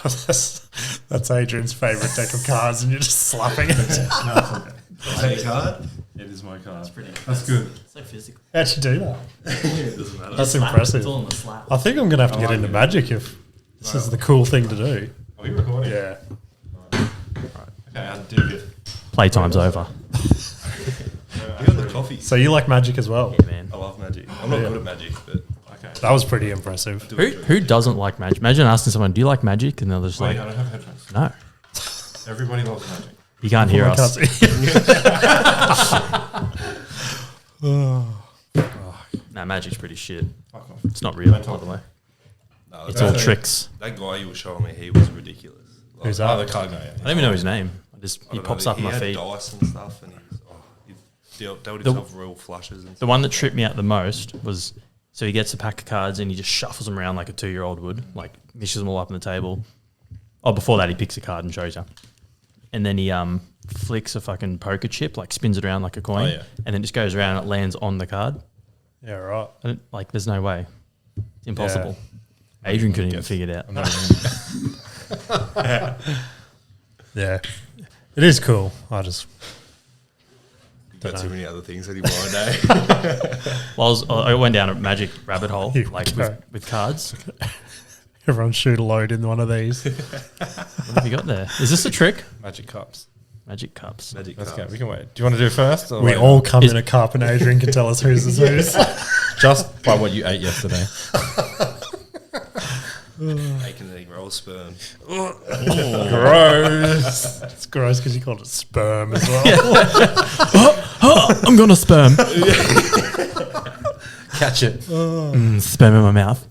That's Adrian's favourite deck of cards, and you're just slapping it. Is that your card? It is my card. That's good. So physical. How'd you do that? It doesn't matter. That's Slap. impressive. It's all in the slap. I think I'm going to have to get into Magic if this is the cool thing to do. Are we recording? Yeah. Okay, I did it. Playtime's over. You got the coffee. So you like Magic as well? Yeah, man. I love Magic. I'm not good at Magic, but okay. That was pretty impressive. Who doesn't like Magic? Imagine asking someone, "Do you like Magic?" And they're just Wait, like, I don't have headphones. "No, Everybody loves magic. you can't hear I us." can't see. Nah, Magic's pretty shit. Fuck off. It's not real, Don't by talk the way. No, It's all tricks. That guy you were showing me, he was ridiculous. Like, Who's Oh, that? the card guy. I don't even know his name. He don't pops know, up in my He feed. had dice and stuff, and he dealt himself real flushes and The stuff. one that tripped me out the most was so he gets a pack of cards and he just shuffles them around like a 2-year-old would, like mishes them all up on the table. Oh, before that he picks a card and shows you, and then he flicks a fucking poker chip, like spins it around like a coin, Oh, yeah. and then just goes around and it lands on the card. Yeah, right. Like, there's no way. It's impossible. Adrian couldn't even figure it out. I'm not even. Yeah. It is cool. I just... You've got Dunno. too many other things that he wanted, eh? Well, I went down a Magic rabbit hole, You like go. with cards. Everyone shoot a load in one of these. What have you got there? Is this a trick? Magic cups. Magic cups. Magic Let's go. cards. We can wait. Do you want to do it first? Or We wait? all come in a cup and Adrian can tell us whose is whose. Just by what you ate yesterday. Making egg roll sperm. Gross. It's gross because you called it sperm as well. I'm gonna sperm. Catch it. Sperm in my mouth.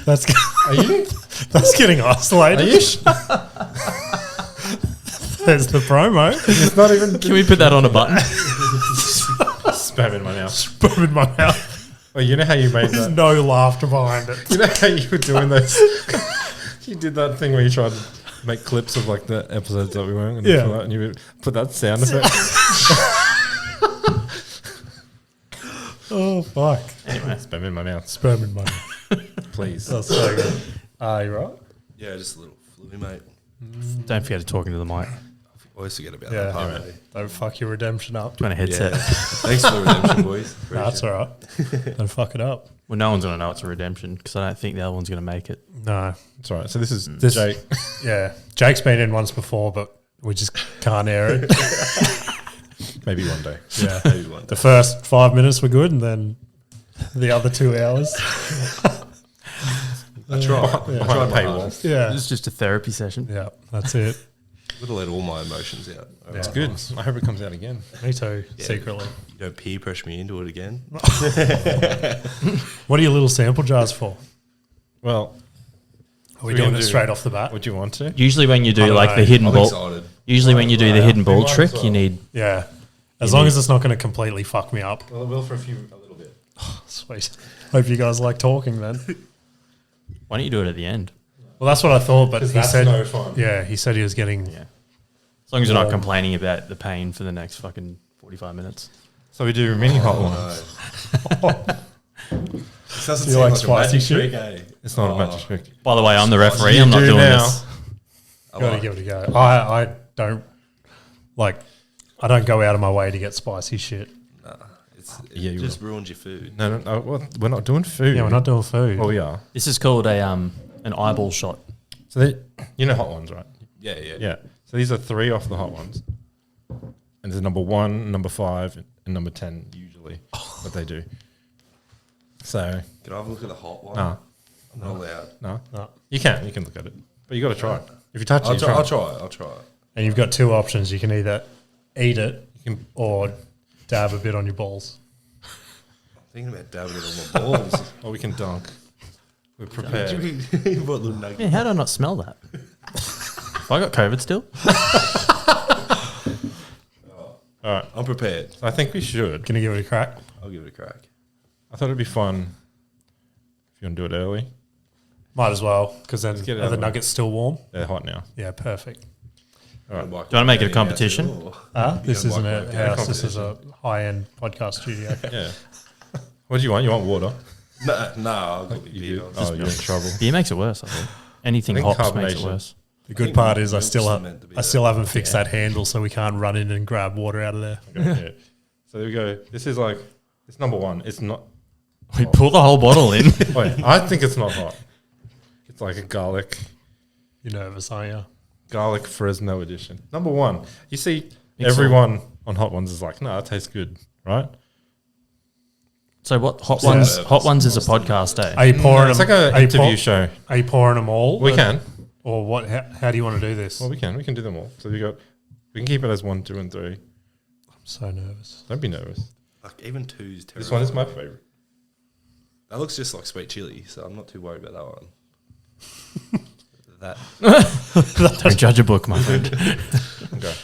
That's Are you? that's getting isolated. Are you? There's the promo. It's not even Can we put that on a button? spam in my mouth. Sperm in my mouth. Oh, you know how you made There's that? no laughter behind it. You know how you were doing those? You did that thing where you tried to make clips of like the episodes that we weren't going to Yeah. pull out, and you would put that sound effect. Oh, fuck. Anyway, Spam in my mouth, Sperm in my mouth. please. That's so good. Are you right? Yeah, just a little fluey, mate. don't forget to talk into the mic. Always forget about Yeah. that part, eh? Don't fuck your redemption up. Do you want a headset? Yeah. Thanks for the redemption, boys. No, that's all right. Don't fuck it up. Well, no one's gonna know it's a redemption because I don't think the other one's gonna make it. No. It's all right. So this is This- Jake. Yeah. Jake's been in once before, but we just can't air it. Maybe one day. Yeah. Maybe one The day. first 5 minutes were good, and then the other 2 hours. I try. Yeah. I try my Paywall. hardest. Yeah. This is just a therapy session. Yeah. That's it. I've got to let all my emotions out. It's Good. I hope it comes out again. Me too, Yeah. secretly. You don't peer pressure me into it again. What are your little sample jars for? Well, Are we We're doing gonna it do- straight off the bat? would you want to? Usually, when you I do don't like know. the hidden I'm ball, excited. usually when you do the hidden ball might as trick, well. you need. Yeah. As long as it's not going to completely fuck me up. Well, it will for a little bit. Sweet. Hope you guys like talking then. Why don't you do it at the end? Well, that's what I thought, but 'Cause he that's said, no fun. yeah, he said he was getting. Yeah. As long as you're not complaining about the pain for the next fucking 45 minutes. So we do mini hot ones. This doesn't You seem like like a spicy magic shit? trick, eh? It's not a magic trick. By the way, I'm the referee. You I'm not do doing now. this. I Gotta like- give it a go. I don't like. I don't go out of my way to get spicy shit. Nah, it Yeah, you just ruins your food. No. Well, we're not doing food. Yeah, we're not doing food. Well, we are. This is called an eyeball shot. So you know hot ones, right? Yeah, yeah. Yeah. So these are 3 off the hot ones. And there's number 1, number 5, and number 10 usually what they do. So Can I have a look at the hot one? no, I'm not allowed. no, No. you can look at it, but you got to try it. If you touch I'll it, try, you I'll try. try it. I'll try it. And you've got 2 options. You can either eat it You can, or dab a bit on your balls. I'm thinking about dabbing it on my balls. or we can dunk. We're prepared. What little nugget? Man, how did I not smell that? Have I got COVID still? All right. I'm prepared. So I think we should. Gonna give it a crack. I'll give it a crack. I thought it'd be fun if you want to do it early. Might as well, because then get it are out the of the way. nuggets still warm? They're hot now. Yeah, perfect. All right. Do you want to make it a competition? This don't isn't like a my house. This is a high-end podcast studio. Yeah. What do you want? You want water? No, I'll go with beer. Oh, you're in trouble. Beer makes it worse, I think. Anything I think hops makes it carbonation. worse. The good part is I milk's still meant to be haven't fixed that handle, so we can't run in and grab water out of there. Okay, yeah. So there we go. This is like, it's number one. It's not. We pull the whole bottle in. Wait, I think it's not hot. It's like a garlic You're nervous, aren't you? Fresno edition. Number one. You see, Mix everyone on Hot Ones is like, no, it tastes good, right? So what? Hot Yeah. ones. Hot ones is a podcast, Are eh? you pouring It's them? like an are you interview show. Are you pouring them all? We can. Or what? How do you want to do this? Well, we can do them all. So we can keep it as 1, 2, and 3. I'm so nervous. Don't be nervous. Like even two's terrible. This one is my favorite. That looks just like sweet chili, so I'm not too worried about that one. that Don't judge a book, my friend. Okay.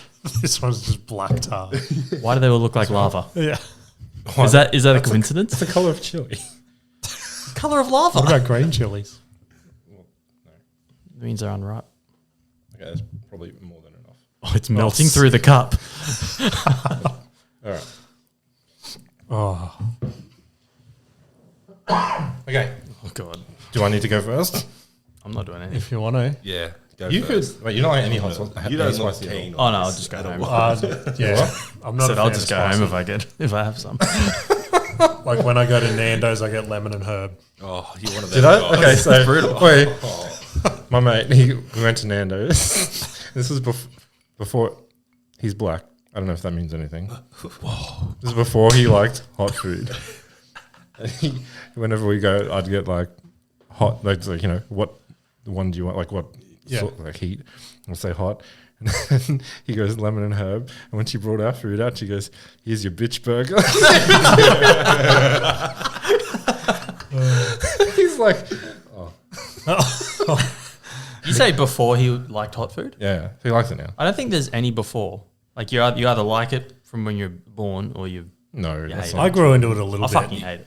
This one's just black tar. Why do they all look like lava? Yeah. Is that a coincidence? It's the color of chili. Color of lava. What about green chilies? It means they're unripe. Okay, that's probably more than enough. Oh, it's melting through the cup. All right. Oh, Okay. Oh god, Do I need to go first? I'm not doing anything. if you want to. yeah. Go You first. could. Wait, you don't like any hot sauce? You don't look spicy at all? keen. Oh on no, I'll this just go at home. all. Yeah, I'm not. Said a I'll fan just of go home spicy. if I have some. Like when I go to Nando's, I get lemon and herb. Oh, you one of Did them I? guys. Okay, so brutal. wait, my mate, we went to Nando's. This was before he's black. I don't know if that means anything. This is before he liked hot food. And whenever we go, I'd get like hot, like what one do you want? Like what sort, like heat? I'll say hot. And then he goes lemon and herb. And when she brought our food out, she goes, "Here's your bitch burger." He's like, You say before he liked hot food? yeah, he likes it now. I don't think there's any before. Like you either like it from when you're born or you. No, Yeah, that's yeah. not, I grew into it a little I bit. fucking hate it.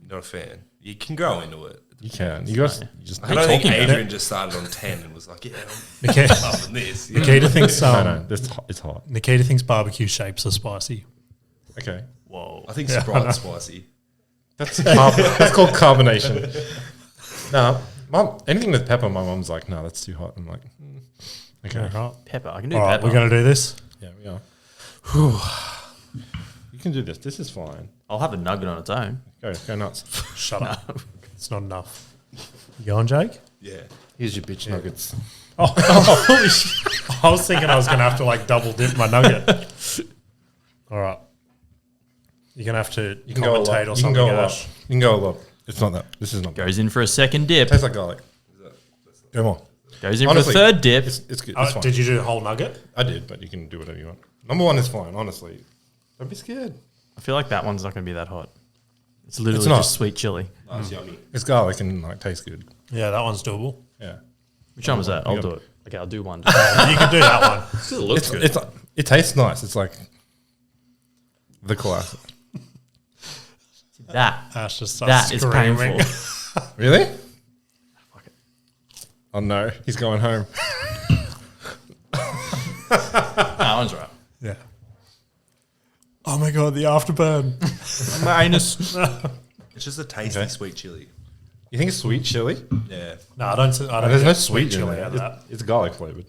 Not a fan. You can grow into it. you can. You guys, you just I don't think talking about Adrian just started on 10 and was like, yeah, I'm Nikita, loving this. You know? Nikita thinks no, it's hot. Nikita thinks barbecue shapes are spicy. Okay, Whoa. I think Sprite's spicy. that's that's called carbonation. No, mom, anything with pepper, my mom's like, no, that's too hot. I'm like, okay, Okay, right. Pepper. I can do All right, pepper. we're gonna do this. yeah, we are. You can do this. This is fine. I'll have a nugget on its own. Go nuts. Shut up. It's not enough. You going, Jake? Yeah. Here's your bitch nuggets. Oh, holy shit. I was thinking I was gonna have to like double dip my nugget. All right. You're gonna have to You can go a lot. commentate or You can something, go a lot. Ash. You can go a lot. It's not that. This is not. Goes in for a second dip. Tastes like garlic. Go more. Goes in Honestly, for a third dip. It's good. It's fine. Did you do the whole nugget? I did, but you can do whatever you want. Number one is fine. Honestly, don't be scared. I feel like that one's not going to be that hot. It's literally It's not. just sweet chili. That's yummy. It's garlic and like tastes good. Yeah, that one's doable. Yeah. Which one was that? I'll You do got- it. Okay, I'll do one. You can do that one. Still looks good. It tastes nice. It's like the classic. That Ash just starts that is screaming. painful. Really? Oh no, he's going home. That one's right. Yeah. Oh my god, the afterburn. Minus. It's just a tasty Okay. sweet chili. You think it's sweet chili? Yeah. No, I don't. There's get no sweet sweet in chili there. out of that. It's garlic flavored.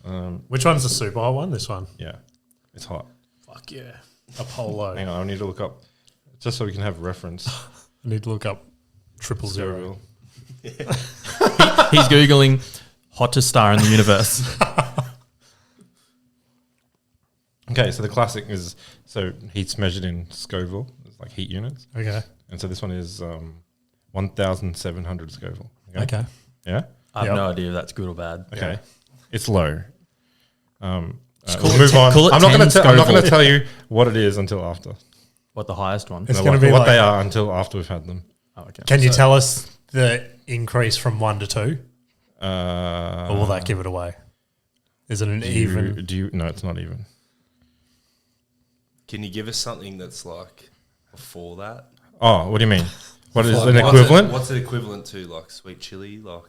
But, Which one's the super hot one? This one. yeah, it's hot. Fuck yeah. Apollo. Hang on, I need to look up just so we can have reference. I need to look up 000. He's googling hottest star in the universe. Okay, so the classic is heat's measured in Scoville, it's like heat units, Okay. and so this one is 1,700 Scoville. Okay. Yeah. I have Yep. no idea if that's good or bad. Okay. Yeah. It's low. Call We'll it move 10 on. call it I'm not 10 going to. I'm not going to Scoville. tell you what it is until after. What, the highest one? It's No, gonna what, be what like- they are until after we've had them. Oh, okay. Can you tell us the increase from 1 to 2? Uh, Or will that give it away? Is it an do even? You, do you? No, it's not even. Can you give us something that's like before that? Oh, what do you mean? What is What's an it- equivalent? What's it equivalent to? Like sweet chili? Like,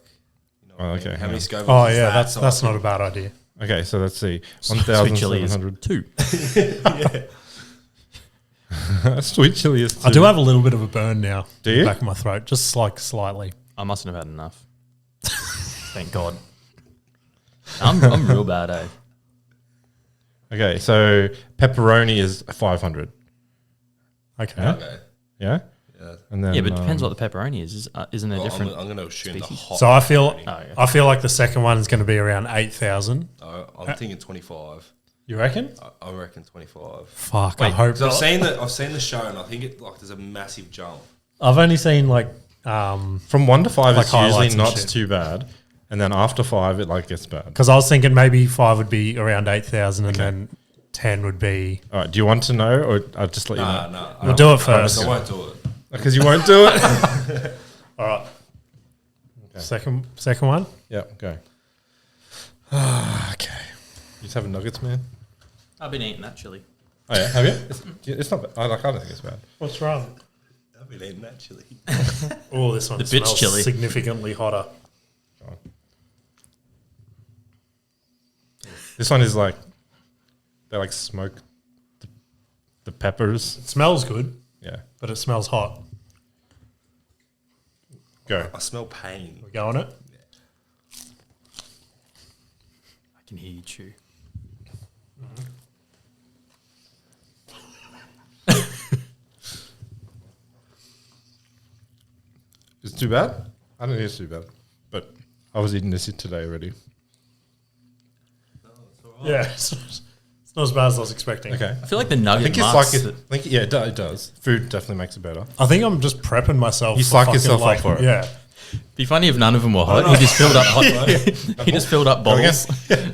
you know, Oh, what I mean? okay, How many yeah. Scovilles? Oh is yeah, that? that's not a bad idea. Okay, so let's see. Sweet chili is 1,700. 2. Sweet chili is too. I do have a little bit of a burn now. Do in you? the back of my throat, just like slightly. I mustn't have had enough. Thank God. I'm real bad, eh? Okay, so pepperoni is 500. Okay. Yeah? Okay. Yeah? Yeah. And then Yeah, but it depends what the pepperoni is. Isn't there Well, different? I'm going to assume the species? hot. So I feel Oh, yeah. I feel like the second one is going to be around 8,000. I'm thinking 25. You reckon? I reckon 25. Fuck, I Wait, hope. Because I've seen the show and I think it like there's a massive jump. I've only seen like from 1 to 5, Like it's usually highlights and not shit. too bad. And then after 5, it like gets bad. because I was thinking maybe 5 would be around 8,000 and then 10 would be. All right, do you want to know or I'll just let you know? No. We'll do it first. I won't do it. Because you won't do it? All right. Second one. Yeah, go. Okay. You just having nuggets, man? I've been eating that chili. Oh, yeah? Have you? It's not bad. I don't think it's bad. What's wrong? I've been eating that chili. Oh, this one The bitch smells chili. significantly hotter. Go on. This one is like, they like smoke the peppers. It smells good, Yeah. but it smells hot. Go. I smell pain. We're going it. I can hear you chew. Is it too bad? I don't think it's too bad. But I was eating this today already. Yeah, it's not as bad as I was expecting. Okay. I feel like the I nugget think it's marks like yeah, it does. Food definitely makes it better. I think I'm just prepping myself. You for psych fucking, yourself up for it. Yeah. Be funny if none of them were hot. He just filled up hot. He just filled up Go again. bowls. Yeah,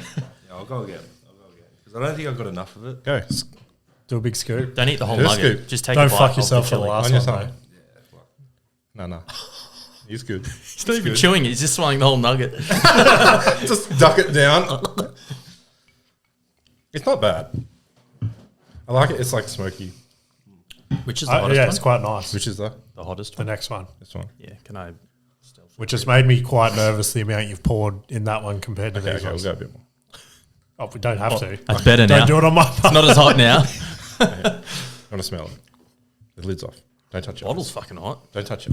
I'll go again. Because I don't think I've got enough of it. Go. Do a big scoop. Don't eat the whole Just nugget. scoop. Just take Don't a bite fuck of yourself the for the chili. last On your one, tongue. though. No. He's good. He's not even chewing it. He's just swallowing the whole nugget. Just duck it down. It's not bad. I like it. It's like smoky. Which is the hottest Yeah, one? it's quite nice. Which is the The hottest The one. next one, this one? Yeah, can I? which has made me quite nervous, the amount you've poured in that one compared to Okay, these we'll ones. go a bit more. Oh, we don't have to. That's better now. Don't do it on my part. It's not as hot now. I want to smell it. The lid's off. Don't touch it. Bottle's fucking hot. Don't touch it.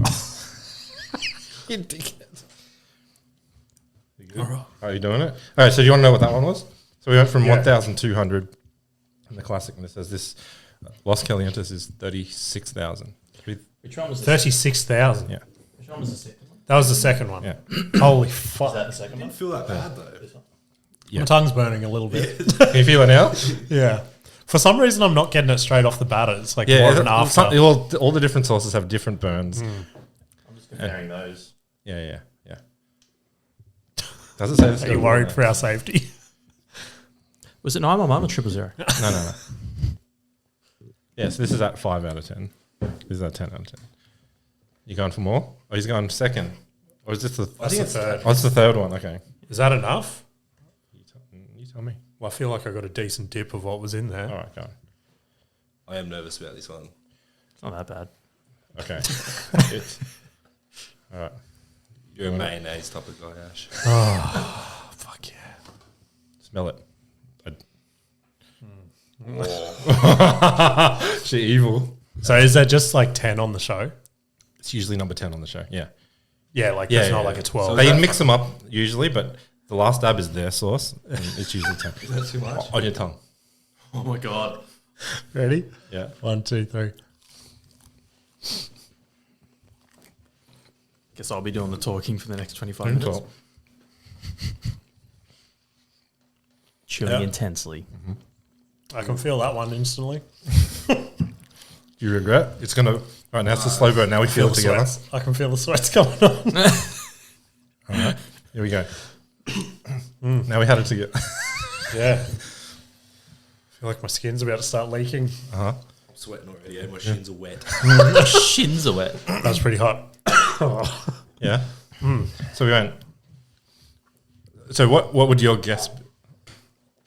You dickhead. You good? Are you doing it? All right, so do you want to know what that one was? So we went from Yeah. 1,200 in the classic, and it says this Los Calientes is 36,000. Which one was 36,000. Yeah. Which one was the second one? That was the second one. Yeah. Holy Is fuck. that the second one? I feel that bad though. Yeah. My tongue's burning a little bit. Can you feel it now? Yeah. For some reason, I'm not getting it straight off the batter. It's like Yeah. more of an after. All the different sauces have different burns. I'm just comparing those. Yeah. Does it say this? Are you worried for our safety? Was it 911 or 000? No. Yes, this is at 5 out of 10. This is at 10 out of 10. You going for more? Oh, he's going second. Or is this the? I think it's third. Oh, it's the third one. Okay. Is that enough? You tell me. Well, I feel like I got a decent dip of what was in there. All right, go on. I am nervous about this one. It's not that bad. Okay. All right. You're a mayonnaise type of guy, Ash. Fuck yeah. Smell it. Oh. She evil. So is that just like 10 on the show? It's usually number 10 on the show. Yeah. Yeah, like Yeah, it's not yeah, like yeah. a 12. So They that- mix them up usually, but the last dab is their sauce, and it's usually 10. Is that too much? On your tongue. Oh my God. Ready? Yeah. 1, 2, 3. Guess I'll be doing the talking for the next 25 minutes. Well, Chewing Yeah. intensely. I can feel that one instantly. do you regret? It's going to. All right, now it's a slow burn. Now we feel it the together. sweats. I can feel the sweats coming on. All right. Here we go. Now we had it together. Yeah. I feel like my skin's about to start leaking. Uh-huh. I'm sweating already. My shins are wet. My shins are wet. That was pretty hot. Yeah. So we went. So what would your guess be?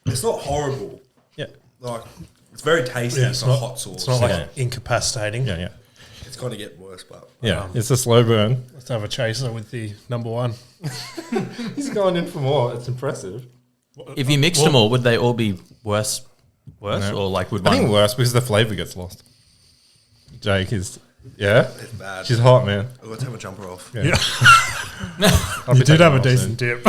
It's not horrible. Yeah. Like it's very tasty. Yeah, it's it's not not- hot sauce. It's not Okay. like incapacitating. Yeah. It's going to get worse, but Yeah. It's a slow burn. Let's have a chaser with the number one. He's going in for more. It's impressive. If you mixed them all, would they all be worse? No. Or like would I think one? worse because the flavor gets lost. Jake is, yeah? It's bad. She's hot, man. I've got to take my jumper off. Yeah. You did have a decent dip.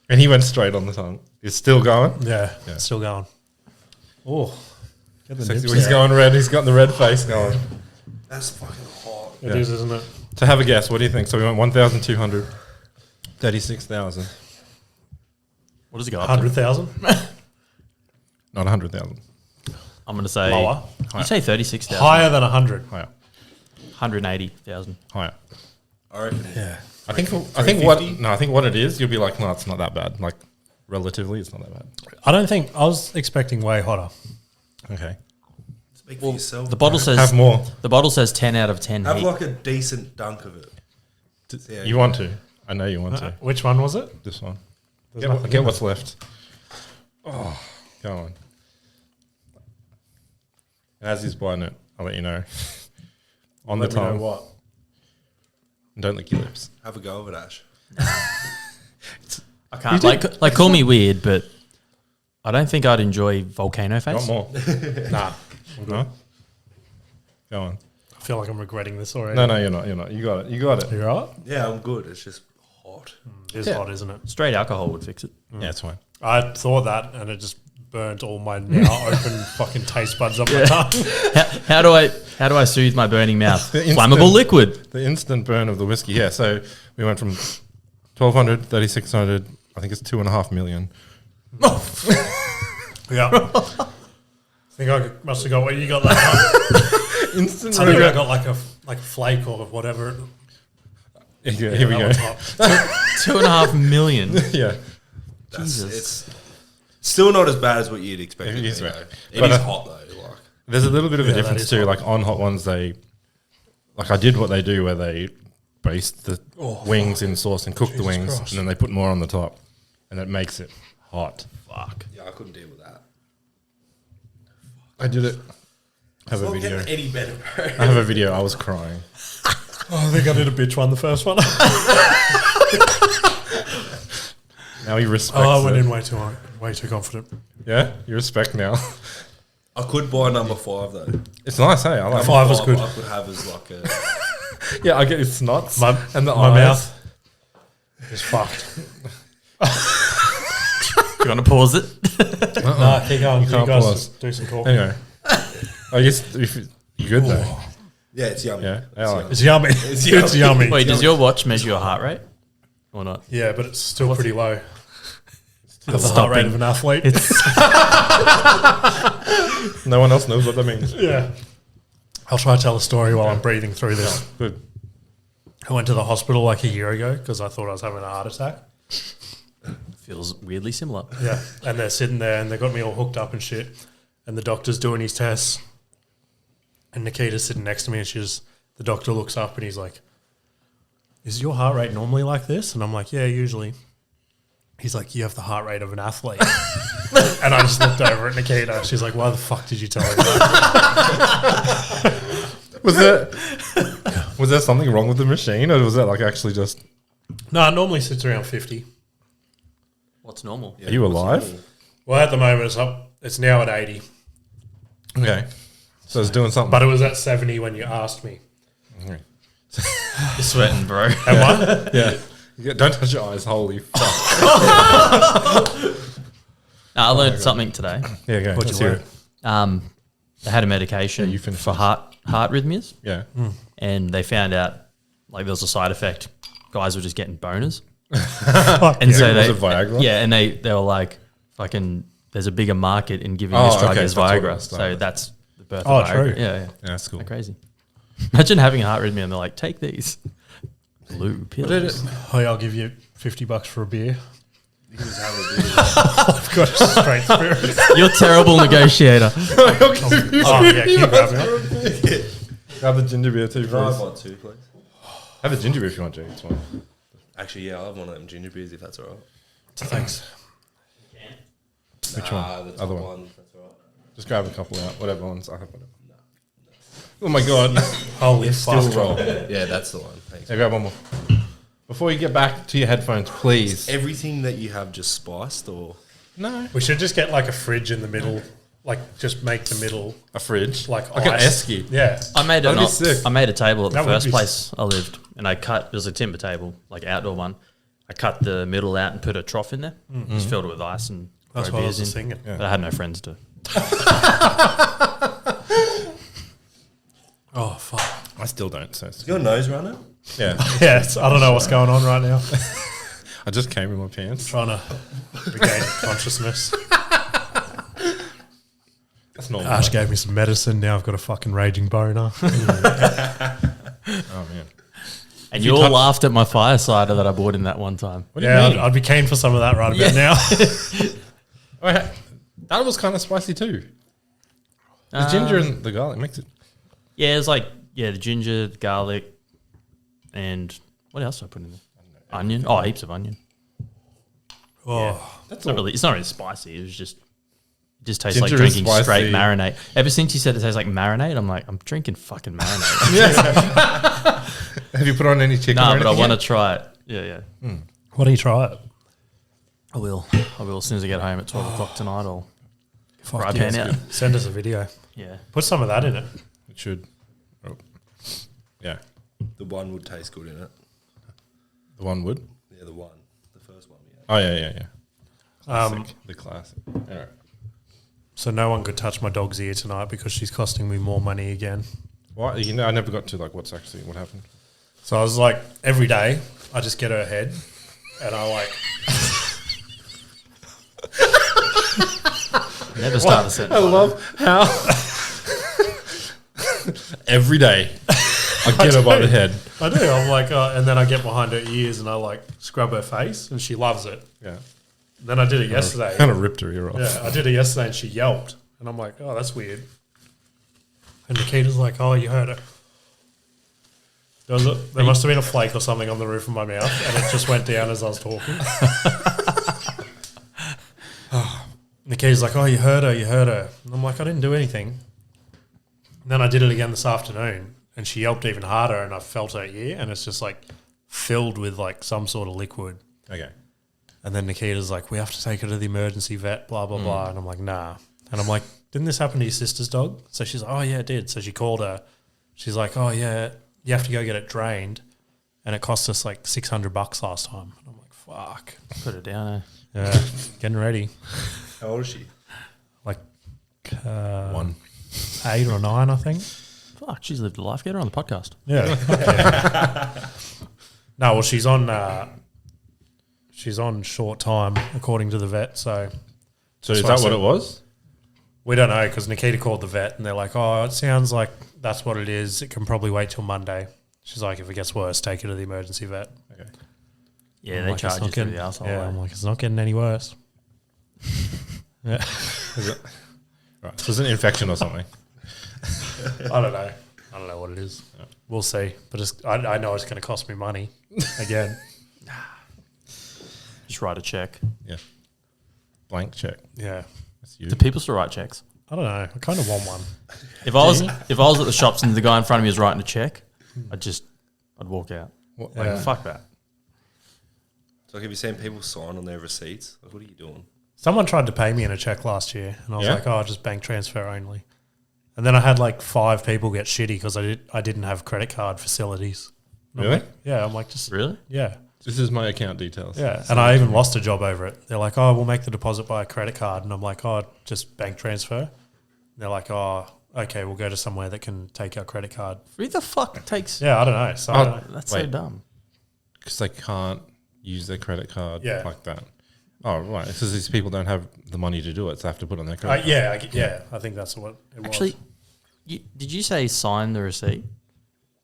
And he went straight on the tongue. He's still going. Yeah, Yeah. still going. Oh, get the Sexy. nips He's out. going red. He's got the red face going. That's fucking hot. It is, isn't it? To have a guess, what do you think? So we went 1,200, 36,000. What does it go up to? 100,000? Not 100,000. I'm going to say Lower. You say 36,000. Higher than 100. Higher. 180,000. Higher. I reckon. Yeah. I think what it is, you'll be like, no, it's not that bad. Like, relatively, it's not that bad. I don't think, I was expecting way hotter. Okay. Speak for yourself. The bottle says Have more. The bottle says 10 out of 10 Have heat. like a decent dunk of it. Yeah, You want to. I know you want to. Which one was it? This one. There's nothing Get in what's left. Oh, go on. And as he's buying it, I'll let you know. On Let the me know tongue. what? And don't lick your lips. have a go of it, Ash. I can't like call me weird, but I don't think I'd enjoy volcano You face. want more? Nah. No? Go on. I feel like I'm regretting this already. No, you're not. You're not. You got it. You got it. You right? Yeah, I'm good. It's just hot. It is Yeah. hot, isn't it? Straight alcohol would fix it. Yeah, it's fine. I thought that and it just burnt all my now open fucking taste buds up my tongue. How do I soothe my burning mouth? The instant- Flammable liquid. The instant burn of the whiskey. Yeah, so we went from 1,200, 3,600, I think it's 2.5 million. Yeah. I think I must have got what you got that time. Instant I think I got like a flake or whatever. Here we go. that was hot. 2.5 million. Yeah. It's still not as bad as what you'd expect. It It is, is, right. It But is I- hot though. Like There's a little bit of a Yeah, that difference is too. hot. Like on hot ones, I did what they do where they baste the wings in sauce and cook the Jesus wings, Christ. and then they put more on the top, and it makes it hot. Fuck. yeah, I couldn't deal with that. I did it. Have It's a not video. getting any better, bro. I have a video. I was crying. Oh, I think I did a bitch one, the first one. Now he respects. Oh, I went it. in way too confident. Yeah, you respect now. I could buy number 5 though. It's nice, hey. I like. Number five was good. I could have as like a. Yeah, I get its snots My, and the my eyes. mouth is fucked. You want to pause it? Nah, keep going. You can't guys pause. do some talking. Anyway, I guess if you're good though. Yeah, it's yummy. Yeah, I like it. It's yummy. It's yummy. Wait, does your watch measure your heart rate or not? Yeah, but it's still pretty low. Got the Stopping. heart rate of an athlete. No one else knows what that means. Yeah. I'll try to tell a story while I'm breathing through this. Good. I went to the hospital like a year ago because I thought I was having a heart attack. Feels weirdly similar. Yeah. And they're sitting there and they got me all hooked up and shit. And the doctor's doing his tests. And Nikita's sitting next to me and the doctor looks up and he's like, "Is your heart rate normally like this?" And I'm like, "Yeah, usually." He's like, "You have the heart rate of an athlete." And I just looked over at Nikita. She's like, "Why the fuck did you tell me that?" Was there something wrong with the machine, or was that like actually just? No, it normally sits around 50. What's normal? Yeah, Are you what's alive? normal? Well, at the moment, it's up. It's now at 80. Okay, so it's doing something. But it was at 70 when you asked me. Okay. You're sweating, bro. Am I? Yeah. Don't touch your eyes. Holy fuck. I learned something today. Yeah, go. What'd Let's you hear learn? it. They had a medication Yeah, you finish for this. heart rhythmias, Yeah. and they found out like there was a side effect. Guys were just getting boners, Fuck and yeah. so Was they it Viagra? Yeah, and they were like, "Fucking, there's a bigger market in giving Oh, this drug okay, as so that's what it Viagra." was, So started. that's the birth Oh, of Viagra. true. Yeah, Yeah, that's cool. They're crazy. Imagine having a heart rhythm and they're like, "Take these blue pills." Oh, yeah, I'll give you $50 for a beer. You can just have a beer. I've got a straight spirit. You're a terrible negotiator. Oh, yeah, keep grabbing it. Have the ginger beer too, Can I have please. one too, please? Have a ginger beer if you want, Jay. It's fine. Actually, yeah, I'll have one of them ginger beers if that's all right. Thanks. Which Nah, one? the top Other one. one. That's all right. Just grab a couple out. Whatever ones. I have whatever. Oh my god. Holy Still fuck. roll. Yeah, that's the one. Thanks. Hey, grab one more. Before you get back to your headphones, please. Everything that you have just spiced or No. We should just get like a fridge in the middle like just make the middle A fridge, like an ice. esky. Yeah. I made That'd be sick. I made a table at the That would first be place I lived, and I cut. It was a timber table, like outdoor one. I cut the middle out and put a trough in there. Just filled it with ice and That's throw what I beers was in. thinking. But I had no friends to. Oh fuck. I still don't. So Is your nose running? yeah, Yes, I don't know what's going on right now. I just came in my pants. Trying to regain consciousness. That's normal. Ash gave me some medicine. Now I've got a fucking raging boner. Oh man. And you all laughed at my fire cider that I bought in that one time. What do you Yeah, mean? I'd be keen for some of that right about now. Oh, yeah. That was kind of spicy too. The ginger and the garlic makes it. Yeah, it's like the ginger, the garlic, and what else did I put in there? Onion. Oh, heaps of onion. Oh, It's not really spicy. It just tastes Ginger like is drinking straight spicy. marinade. Ever since you said it tastes like marinade, I'm like, I'm drinking fucking marinade. Have you put on any chicken? Nah, or but I anything want to yet? try it. Yeah. why do you try it? I will. As soon as I get home at 12 o'clock tonight, I'll Fuck fry yeah, pan it's out. good. Send us a video. Yeah. Put some of that in it. It should. Oh. Yeah, The one would taste good in it. the one would. Yeah, the one. The first one. Yeah. Oh yeah. Um, Classic. The classic. Anyway. so no one could touch my dog's ear tonight because she's costing me more money again. What? You know, I never got to like what happened. So I was like, every day I just get her head and I like Never start a sentence. I love how every day I get her by the head. I do. I'm like, and then I get behind her ears and I like scrub her face and she loves it. Yeah. Then I did it yesterday. Kind of ripped her ear off. Yeah, I did it yesterday and she yelped. And I'm like, oh, that's weird. And Nikita's like, oh, you heard it. There must have been a flake or something on the roof of my mouth and it just went down as I was talking. Nikita's like, oh, you heard her. And I'm like, I didn't do anything. And then I did it again this afternoon and she yelped even harder and I felt her ear and it's just like filled with like some sort of liquid. Okay. And then Nikita's like, we have to take her to the emergency vet, blah, blah, blah. And I'm like, nah. And I'm like, didn't this happen to your sister's dog? So she's like, oh, yeah, it did. So she called her. She's like, oh, yeah, you have to go get it drained. And it cost us like $600 last time. And I'm like, fuck. Put it down, eh? Yeah, getting ready. How old is she? Like 1. 8 or 9, I think. Fuck, she's lived a life. Get her on the podcast. Yeah. Yeah. No, well, she's on short time, according to the vet. So So is That's that what I what said. it was? we don't know because Nikita called the vet and they're like, oh, it sounds like that's what it is. It can probably wait till Monday. She's like, if it gets worse, take her to the emergency vet. Okay. Yeah, I'm they like, charge it's you not through getting- the asshole. Yeah, eh? I'm like, it's not getting any worse. Yeah. Is it? Right. So it's an infection or something. I don't know. I don't know what it is. We'll see. But I know it's going to cost me money again. Just write a check. Yeah. Blank check. Yeah. That's you. Do people still write checks? I don't know. I kind of want one. If I was at the shops and the guy in front of me was writing a check, I'd walk out. What, Yeah. Like, fuck that. So, like, have you seen people sign on their receipts? Like, what are you doing? Someone tried to pay me in a check last year, and I was Yeah? like, "Oh, just bank transfer only." And then I had like 5 people get shitty because I didn't have credit card facilities. And I'm Really? like, yeah, I'm like, just Really? yeah, This is my account details. yeah. And I even lost a job over it. They're like, "Oh, we'll make the deposit by a credit card," and I'm like, "Oh, just bank transfer." And they're like, "Oh, okay, we'll go to somewhere that can take our credit card." Who the fuck takes? Yeah, I don't know. So I don't know. That's so Wait. dumb. Because they can't use their credit card Yeah. like that. Oh, right. Because these people don't have the money to do it, so they have to put on their credit card. yeah, I think that's what it was. Actually, did you say sign the receipt?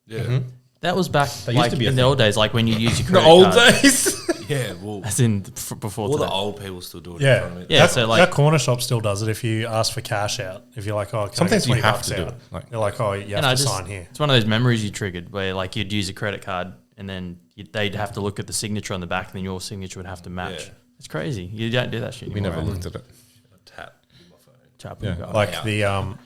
Yeah. That was back That used like to be a in the thing. old days, like when you use your The credit old card. days. Yeah, well, As in before all the today. old people still do it. yeah, In front of me. Yeah, That, so, like- that corner shop still does it. If you ask for cash out, if you're like, "Oh, can Sometimes I you get have $20 to do out?" it, like- They're like, "Oh, you have to sign here." It's one of those memories you triggered where like you'd use a credit card and then they'd have to look at the signature on the back and then your signature would have to match. Yeah. It's crazy. You don't do that shit We anymore. never right? looked at it. Tap with my phone. Tap Yeah. and go. Like the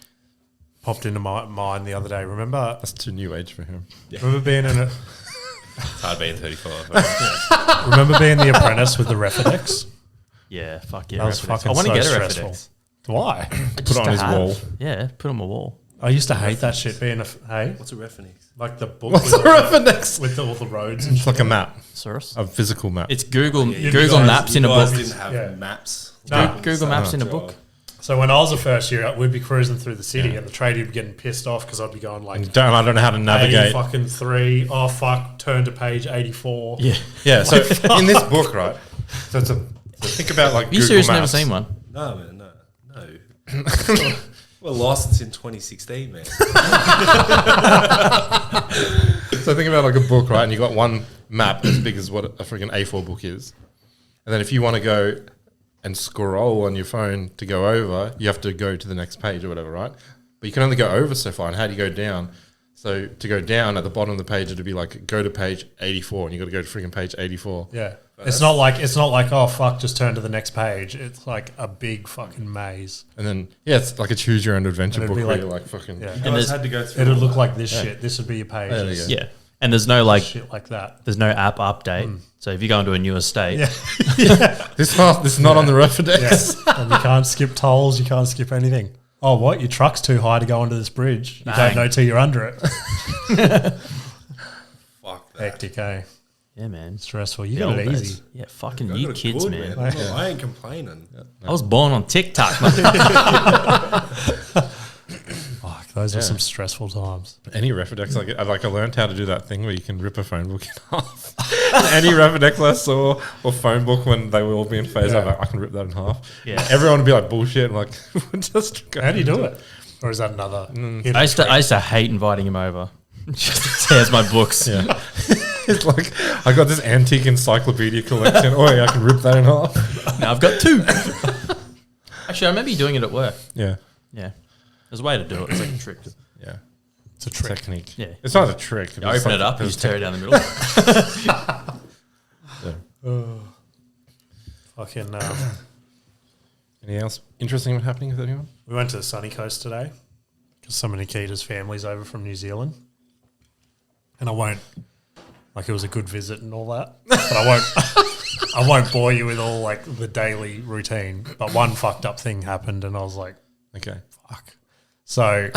popped into my mind the other day. Remember That's too new age for him. being in a It's hard being 35. remember being the apprentice with the Refidex? Yeah, fuck yeah. That was Refidex. fucking I want to so get a stressful. Refidex. Why? Put it on his wall. Yeah, put on my wall. I used to hate that shit being hey, What's a reference? like the book What's with, the reference? with all the roads and It's shit. like a map, Source. a physical map. It's Google You Google guys- Maps in a You guys book. didn't have Yeah. maps. No. Google Maps in a book. So when I was a first year, we'd be cruising through the city, and the tradie would be getting pissed off because I'd be going like, I don't know how to navigate. fucking 3. Oh fuck! Turn to page 84. Yeah. Yeah, so in this book, right? So it's so think about like Are you Google seriously Maps. never seen one? No, man, no. Well, licensed in 2016, man. So think about like a book, right? And you got one map as big as what a freaking A4 book is, and then if you want to go and scroll on your phone to go over, you have to go to the next page or whatever, right? But you can only go over so far. And how do you go down? So to go down at the bottom of the page, it'd be like go to page 84, and you got to go to freaking page 84. Yeah. It's not like oh fuck, just turn to the next page. It's like a big fucking maze. And then it's like a choose your own adventure And book it'd where be you're like- like fucking. Yeah. You And guys there's- had to go through. It'd all look that. like this shit. This would be your page. There you go. Yeah. And there's no like Shit like that. there's no app update. So if you go into a newer state, This is not on the Rolodex. Yes. And you can't skip tolls. You can't skip anything. Oh, what? Your truck's too high to go onto this bridge. You Bang. don't know till you're under it. Fuck that. Hectic, eh? yeah, man. Stressful. You The got old it days. easy. Yeah, fucking I you got it kids, good, man. I ain't complaining. I was born on TikTok. man. Fuck, those are some stressful times. Any Rolodex, I learned how to do that thing where you can rip a phone book in half. Any Rolodex I saw or phone book when they were all being phased Yeah. out, I can rip that in half. Yeah. Everyone would be like bullshit. I'm like, just go. How do you do it? Or is that another? hidden I used to hate inviting him over. Just tears my books. Yeah. It's like I got this antique encyclopedia collection. Oh yeah, I can rip that in half. Now I've got 2. Actually, I remember you doing it at work. Yeah, Yeah. There's a way to do it. It's like a trick. yeah. It's a trick. Technique. Yeah. It's not a trick. You open it up, you just tear it down the middle. Fucking. Anything else interesting happening with anyone? We went to the sunny coast today because some of Nikita's family's over from New Zealand, and I won't. Like, it was a good visit and all that, but I won't bore you with all like the daily routine. But one fucked up thing happened, and I was like, Okay. fuck. So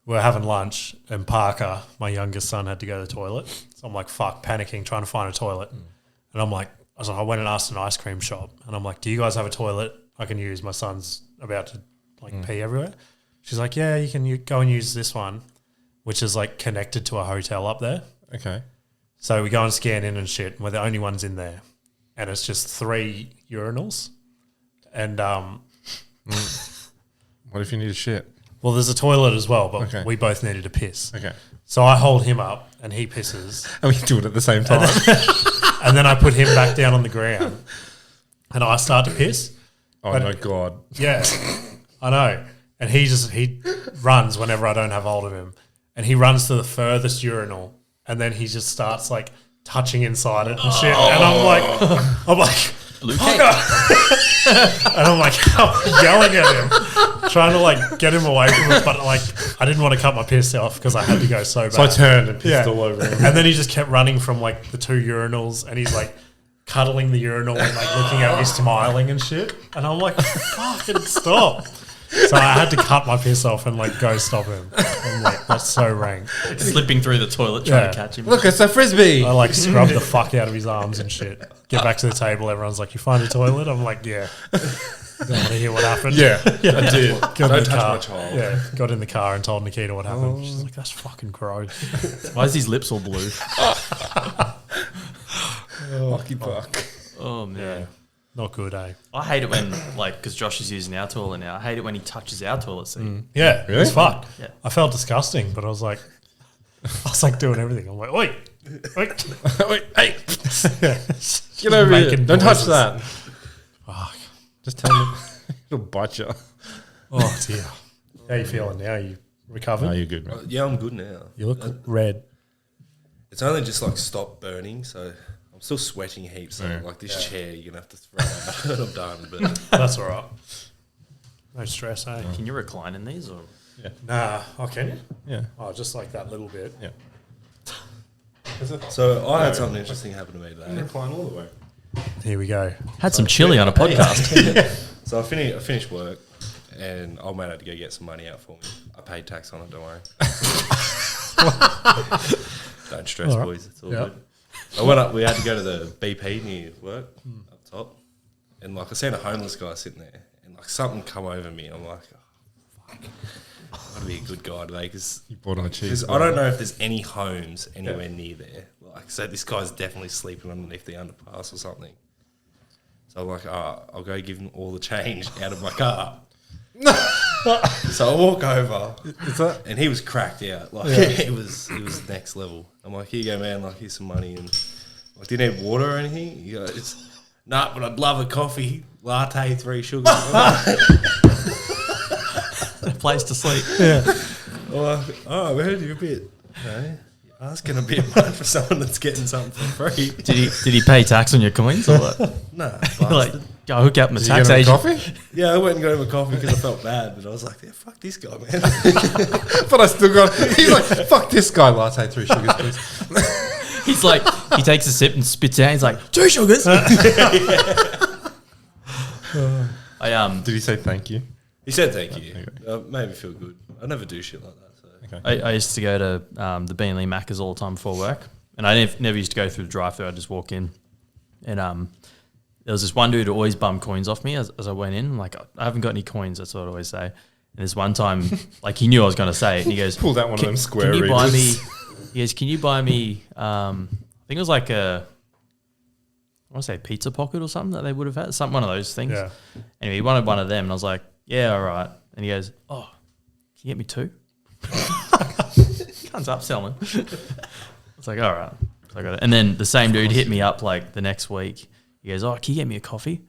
we're having lunch, and Parker, my youngest son, had to go to the toilet. So I'm like, fuck, panicking, trying to find a toilet. And I went and asked an ice cream shop, and I'm like, do you guys have a toilet I can use? My son's about to like pee everywhere. She's like, yeah, you can go and use this one, which is like connected to a hotel up there. Okay. So we go and scan in and shit, and we're the only ones in there. And it's just 3 urinals. And What if you need a shit? well, there's a toilet as well, but Okay. we both needed to piss. Okay. So I hold him up and he pisses. And we do it at the same time. And then I put him back down on the ground and I start to piss. Oh But- my god. Yeah, I know. And he runs whenever I don't have hold of him. And he runs to the furthest urinal and then he just starts like touching inside it and shit. And I'm like, Blue cake. and I'm like yelling at him, trying to like get him away from it. But like, I didn't want to cut my piss off because I had to go so bad. So I turned and pissed Yeah. all over him. And then he just kept running from like the 2 urinals and he's like cuddling the urinal and like looking at me smiling and shit. And I'm like, fucking stop. So I had to cut my piss off and like go stop him. I'm like, that's so rank. Slipping through the toilet trying Yeah. to catch him. Look, it's a frisbee. I like scrubbed the fuck out of his arms and shit. Get back to the table. Everyone's like, you find a toilet? I'm like, yeah. Don't want to hear what happened. Yeah, I did. Got in Don't the touch car. my child. Yeah, got in the car and told Nikita what happened. She's like, that's fucking gross. Why is his lips all blue? Lucky buck. Oh man. Yeah. Not good, eh? I hate it when, like, because Josh is using our toilet now. I hate it when he touches our toilet seat. Yeah, Really? it's fucked. Yeah. I felt disgusting, but I was like doing everything. I'm like, oi, oi. Wait, hey, Yeah. get over here. Making Don't touch noises. that. Fuck. Just tell me. It'll bite you. Oh dear. How you feeling now? You recovered? No, you're good, man. Yeah, I'm good now. You look red. It's only just like stopped burning, so I'm still sweating heaps. So like this chair, you're gonna have to throw out. I'm done, but That's all right. No stress, eh? Can you recline in these or? Nah. Oh, can you? Yeah. Oh, just like that little bit. Yeah. so I had something interesting happen to me today. Recline all the way. Here we go. Had some chili on a podcast. So I finished work, and old man had to go get some money out for me. I paid tax on it, don't worry. Don't stress, boys. It's all good. I went up. We had to go to the BP near work up top, and like I seen a homeless guy sitting there, and like something come over me. I'm like, oh, fuck, I gotta be a good guy today because You bought on the cheese. I don't know if there's any homes anywhere near there. Like, so this guy's definitely sleeping underneath the underpass or something. So I'm like, I'll go give him all the change out of my car. So I walk over, and he was cracked out. Like it was next level. I'm like, here you go, man. Like, here's some money, and like, do you need water or anything? He goes, nah, but I'd love a coffee latte, 3 sugars. A place to sleep. Yeah. I'm like, oh, man, you're a bit. You're asking a bit much for someone that's getting something for free. Did he pay tax on your coins or what? Nah, Like, bastard. go hook up my Did tax you get him a agent. coffee? Yeah, I went and got him a coffee because I felt bad, but I was like, yeah, fuck this guy, man. But I still got. He's like, fuck this guy. Latte, 3 sugars, please. He's like, he takes a sip and spits out. He's like, 2 sugars. Did he say thank you? He said thank you. Made me feel good. I never do shit like that. So. Okay. I used to go to the Beanley Macca's all the time before work, and I never used to go through the drive-thru. I'd just walk in, and there was this one dude who always bummed coins off me as I went in. I'm like, I haven't got any coins. That's what I always say. And this one time, like, he knew I was going to say it, and he goes, Pulled out one of them square Can you buy me? readers." He goes, can you buy me? I think it was like I want to say pizza pocket or something that they would have had, one of those things. Yeah. Anyway, he wanted one of them, and I was like, yeah, all right. And he goes, oh, can you get me 2? Comes up selling. I was like, all right. So I got it. And then the same dude hit me up like the next week. He goes, oh, can you get me a coffee?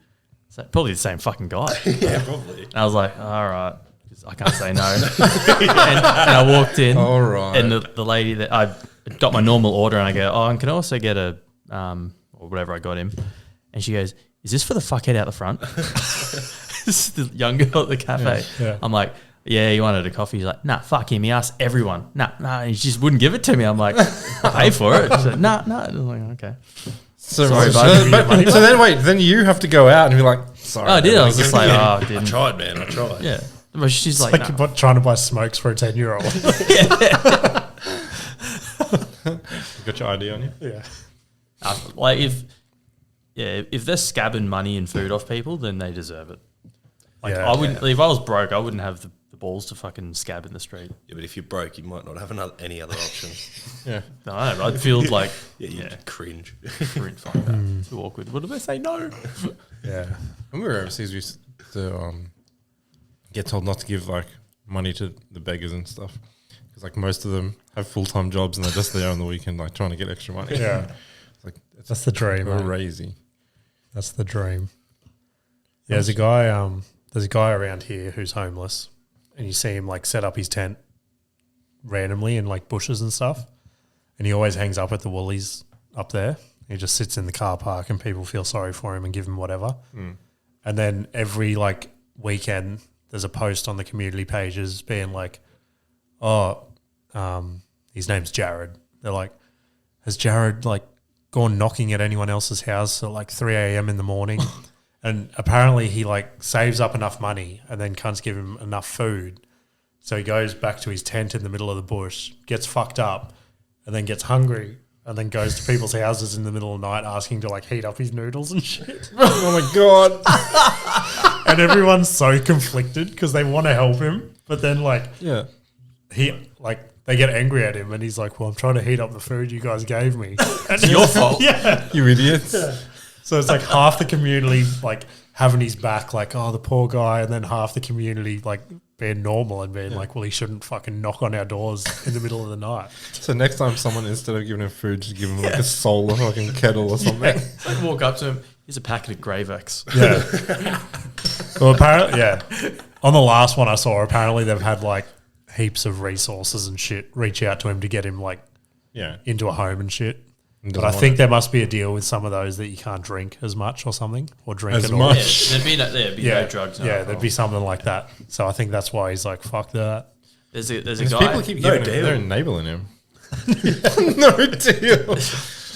So probably the same fucking guy. Yeah, probably. And I was like, all right. 'Cause I can't say no. and I walked in. All right. And the lady that I got my normal order, and I go, oh, and can I also get a, or whatever I got him. And she goes, is this for the fuckhead out the front? This is the young girl at the cafe. Yeah. I'm like, yeah, he wanted a coffee. He's like, nah, fuck him. He asked everyone. Nah. He just wouldn't give it to me. I'm like, I'll pay for it. She's like, nah. I'm like, okay. So, Sorry, so, bud. so then wait, then you have to go out and be like, sorry. Oh, I did. I was just like, Yeah. oh, I didn't. I tried, man. I tried. Yeah. But she's It's like, like nah. trying to buy smokes for a 10-year-old. Got your ID on you? Yeah. Like if they're scabbing money and food off people, then they deserve it. Like Yeah. I wouldn't. If I was broke, I wouldn't have the balls to fucking scab in the street. Yeah, but if you're broke, you might not have any other option. Yeah. No, I'd feel like Yeah, you'd cringe. fuck that. Too awkward. What if they say no? Yeah. When we were overseas, we used to get told not to give like money to the beggars and stuff because like most of them have full-time jobs and they're just there on the weekend like trying to get extra money. Yeah. It's like it's That's the dream. mate. crazy. That's the dream. Yeah, there's a guy around here who's homeless, and you see him like set up his tent randomly in like bushes and stuff, and he always hangs up at the Woolies up there. He just sits in the car park, and people feel sorry for him and give him whatever. And then every like weekend, there's a post on the community pages being like, his name's Jared. They're like, has Jared like gone knocking at anyone else's house at like 3 a.m. in the morning? And apparently he like saves up enough money and then can't give him enough food. So he goes back to his tent in the middle of the bush, gets fucked up, and then gets hungry, and then goes to people's houses in the middle of the night asking to like heat up his noodles and shit. Oh my god! And everyone's so conflicted because they want to help him, but then like Yeah. they get angry at him, and he's like, "Well, I'm trying to heat up the food you guys gave me." And It's your fault. Yeah. You idiots. So it's like half the community like having his back, like, oh, the poor guy, and then half the community like being normal and being like, well, he shouldn't fucking knock on our doors in the middle of the night. So next time someone, instead of giving him food, just give him like a solar fucking kettle or something. I'd walk up to him. Here's a packet of Gravex. Yeah. Well, apparently, yeah. On the last one I saw, apparently they've had like heaps of resources and shit reach out to him to get him like Yeah. into a home and shit. And But doesn't I want think it. there must be a deal with some of those that you can't drink as much or something, or drink As at all. much. Yeah, there'd be no drugs. No yeah, alcohol. there'd be something like that. So I think that's why he's like, fuck that. There's a Because guy. people keep No giving him, deal. they're enabling him. No deal.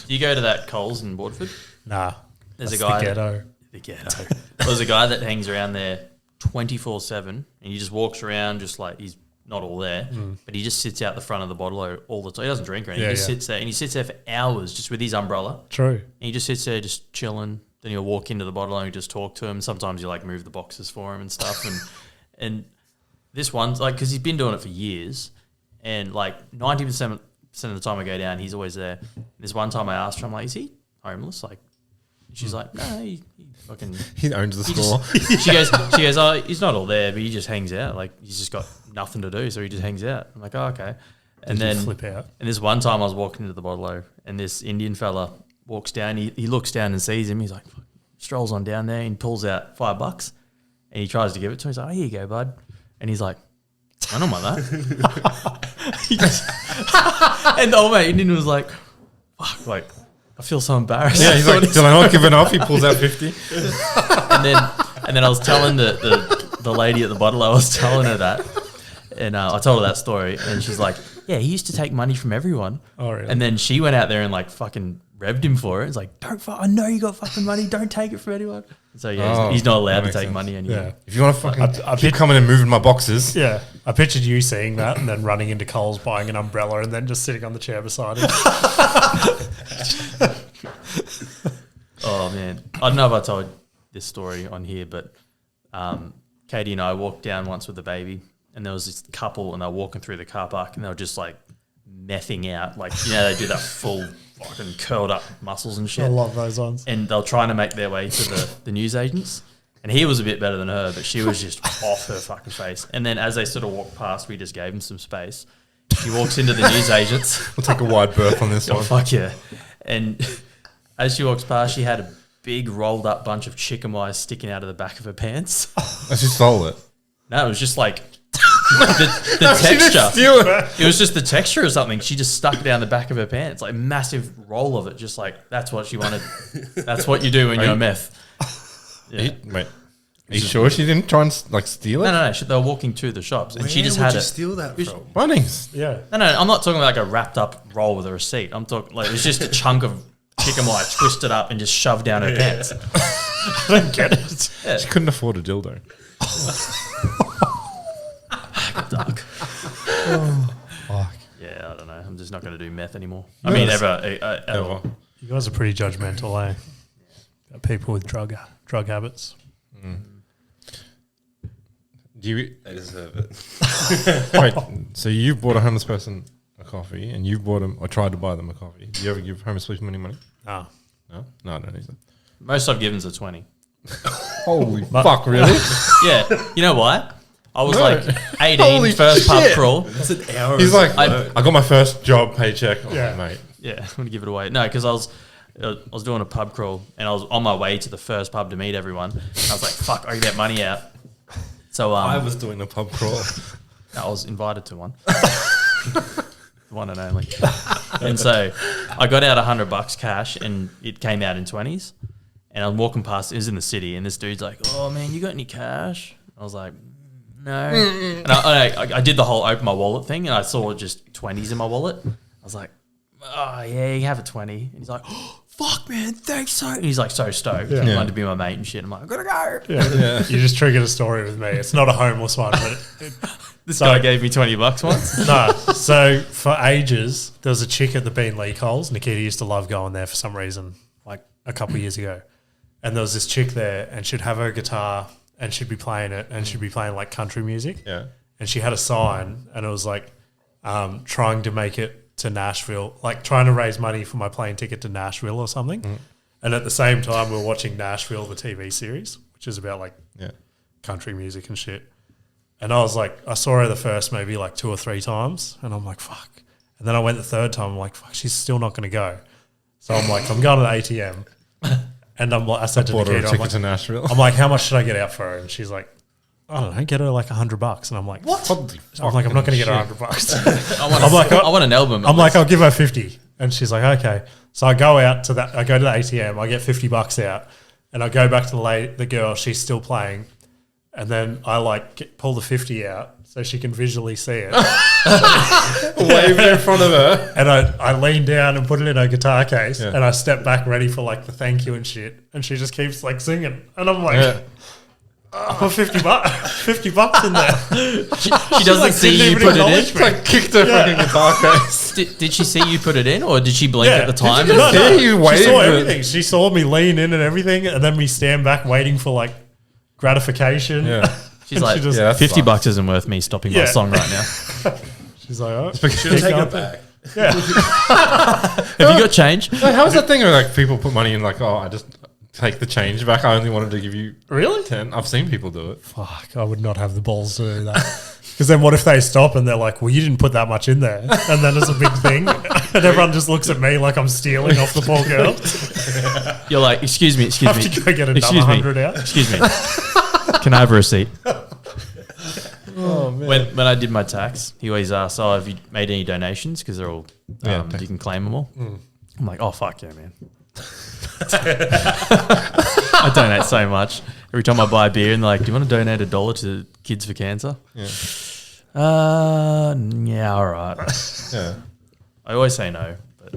You go to that Coles in Waterford. Nah. There's that's a guy. the ghetto. The ghetto. There's a guy that hangs around there 24/7, and he just walks around just like he's not all there, but he just sits out the front of the bottle all the time. He doesn't drink or anything. He just sits there, and he sits there for hours just with his umbrella. True. And he just sits there just chilling. Then he'll walk into the bottle and just talk to him. Sometimes you like move the boxes for him and stuff. And this one's like, because he's been doing it for years, and like 90% of the time I go down, he's always there. This one time I asked her, I'm like, is he homeless? Like, she's like, no, he fucking... He owns the store. She goes, oh, he's not all there, but he just hangs out. Like, he's just got nothing to do, so he just hangs out. I'm like, oh, okay. And Did you then flip out? And this one time I was walking into the bottle, and this Indian fella walks down. He looks down and sees him. He's like, strolls on down there and pulls out $5, and he tries to give it to him. He's like, oh, here you go, bud. And he's like, I don't mind that. And the old mate Indian was like, fuck, like, I feel so embarrassed. Yeah, he's like, did I not give enough? He pulls out 50. and then I was telling the lady at the bottle, I was telling her that. And I told her that story, and she's like, yeah, he used to take money from everyone. Oh, really? And then she went out there and like fucking revved him for it. It's like, I know you got fucking money. Don't take it from anyone. So yeah, he's not allowed to take sense. money anymore. Yeah. If you want to fucking keep coming and moving my boxes. Yeah. I pictured you seeing that and then running into Coles, buying an umbrella, and then just sitting on the chair beside him. Oh, man. I don't know if I told this story on here, but Katie and I walked down once with the baby, and there was this couple, and they were walking through the car park, and they were just like mething out. Like, you know, they do that full fucking curled up muscles and shit. I love those ones. And they were trying to make their way to the newsagents. And he was a bit better than her, but she was just off her fucking face. And then as they sort of walked past, we just gave him some space. She walks into the newsagents. We'll take a wide berth on this Oh, one. fuck yeah. And as she walks past, she had a big rolled up bunch of chicken wires sticking out of the back of her pants. I just stole it. No, it was just like the texture. It was just the texture or something. She just stuck it down the back of her pants, like massive roll of it. Just like, that's what she wanted. That's what you do when you're meth. Yeah. Wait, are you sure she didn't try and like steal it? No. They were walking to the shops, and she just Where had would you it. steal that from? Bunnings. Yeah. No, I'm not talking about like a wrapped up roll with a receipt. I'm talking like it was just a chunk of chicken wire twisted up and just shoved down her pants. I don't get it. Yeah. She couldn't afford a dildo. Dark. Fuck. Yeah, I don't know. I'm just not going to do meth anymore. I mean, ever. Ever. You guys are pretty judgmental, eh? Got people with drug habits. Do you They deserve it. wait? So you bought a homeless person a coffee, and you bought them or tried to buy them a coffee. Do you ever give homeless people any money? Ah. No, I don't either. Most I've given's a 20. Holy fuck! Really? Yeah. You know why? I was No. like 18, Holy first pub shit. crawl. That's an hour. He's like, I- I got my first job paycheck. Oh, Yeah. mate. Yeah, I'm gonna give it away. No, because I was doing a pub crawl, and I was on my way to the first pub to meet everyone. I was like, "Fuck, I can get money out." So I was doing a pub crawl. I was invited to one, the one and only. And so I got out $100 cash, and it came out in 20s. And I'm walking past. It was in the city, and this dude's like, "Oh man, you got any cash?" I was like, "No." And I did the whole open my wallet thing, and I saw just 20s in my wallet. I was like, "Oh yeah, you have a 20." And he's like, "Oh, fuck man, thanks so." And he's like so stoked. Yeah. He wanted to be my mate and shit. I'm like, "I gotta go." Yeah. You just triggered a story with me. It's not a homeless one, but This guy gave me $20 once. no. So for ages, there was a chick at the Bean Lee Coles. Nikita used to love going there for some reason, like a couple of years ago. And there was this chick there, and she'd have her guitar, and she'd be playing it, and she'd be playing like country music. Yeah. And she had a sign, and it was like trying to make it to Nashville, like trying to raise money for my plane ticket to Nashville or something. And at the same time, we were watching Nashville, the TV series, which is about like country music and shit. And I was like, I saw her the first maybe like 2 or 3 times, and I'm like, fuck. And then I went the third time, I'm like, fuck, she's still not going to go. So I'm like, I'm going to the ATM. And I'm like, I said to Bought her a Nikita, ticket to Nashville. I'm like, how much should I get out for her? And she's like, I don't know, get her like $100. And I'm like, what? I'm like, I'm not going to get her $100. I want an album. I'm like, I'll give her 50. And she's like, okay. So I go out to that. I go to the ATM. I get $50 out, and I go back to the girl. She's still playing, and then I like pull the 50 out so she can visually see it. Wave it in front of her. And I lean down and put it in her guitar case, and I step back ready for like the thank you and shit. And she just keeps like singing, and I'm like, I put $50 in there. She doesn't like, see didn't you even put it acknowledge in. me. Like kicked her fucking guitar case. Did she see you put it in, or did she blink Yeah. at the time? Did you just see you She waved saw it? everything. She saw me lean in and everything, and then me stand back waiting for like gratification. Yeah. She's And like, she just- Yeah, that's $50 isn't worth me stopping my Yeah. song right now. She's like, oh, Should have taken it back. Have you got change? Like, how's that thing where like people put money in like, oh, I just take the change back. I only wanted to give you really? 10. I've seen people do it. Fuck, I would not have the balls to do that. Because then what if they stop and they're like, well, you didn't put that much in there. And then it's a big thing. And everyone just looks at me like I'm stealing off the poor girl. You're like, excuse me. I have to go get another 100 out. Excuse me. Can I have a receipt? Oh man. When I did my tax, he always asks, "Oh, have you made any donations?" Because they're all, you can claim them all. I'm like, "Oh fuck yeah, man!" I donate so much. Every time I buy a beer, and they're like, "Do you want to donate $1 to Kids for Cancer?" Yeah. Yeah, all right. Yeah. I always say no, but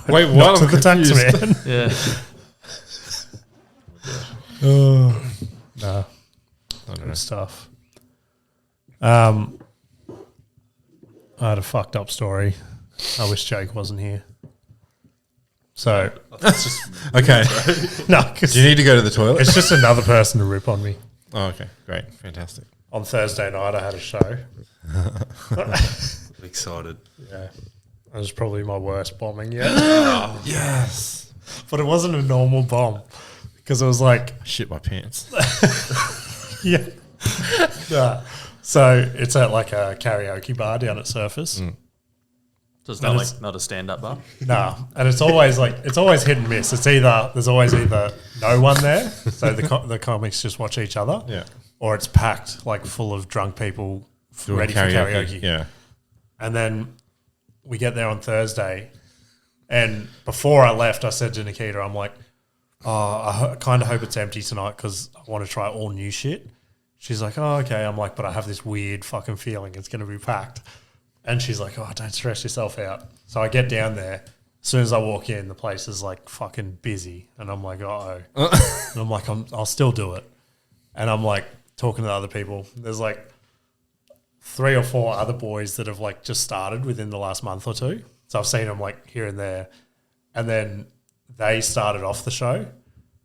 Wait, Not what? to I'm the tax confused. man. yeah. No. I don't know. Good stuff. I had a fucked up story. I wish Jake wasn't here. So, That's just Okay. no, 'cause Do you need to go to the toilet? it's just another person to rip on me. Oh, okay. Great. Fantastic. On Thursday night, I had a show. excited. Yeah. It was probably my worst bombing yet. Yes. But it wasn't a normal bomb because it was like, Shit my pants. yeah. Nah. So it's at like a karaoke bar down at Surface. So it's That not is- like not a stand-up bar. Nah, and it's always hit and miss. There's always either no one there, so the comics just watch each other, Yeah. or it's packed like full of drunk people Doing ready for karaoke. Yeah. And then we get there on Thursday, and before I left, I said to Nikita, I'm like, I kind of hope it's empty tonight because I want to try all new shit. She's like, oh, okay. I'm like, but I have this weird fucking feeling it's going to be packed. And she's like, oh, don't stress yourself out. So I get down there. As soon as I walk in, the place is like fucking busy. And I'm like, uh-oh. And I'm like, I'll still do it. And I'm like talking to other people. There's like 3 or 4 other boys that have like just started within the last month or two. So I've seen them like here and there. And then they started off the show.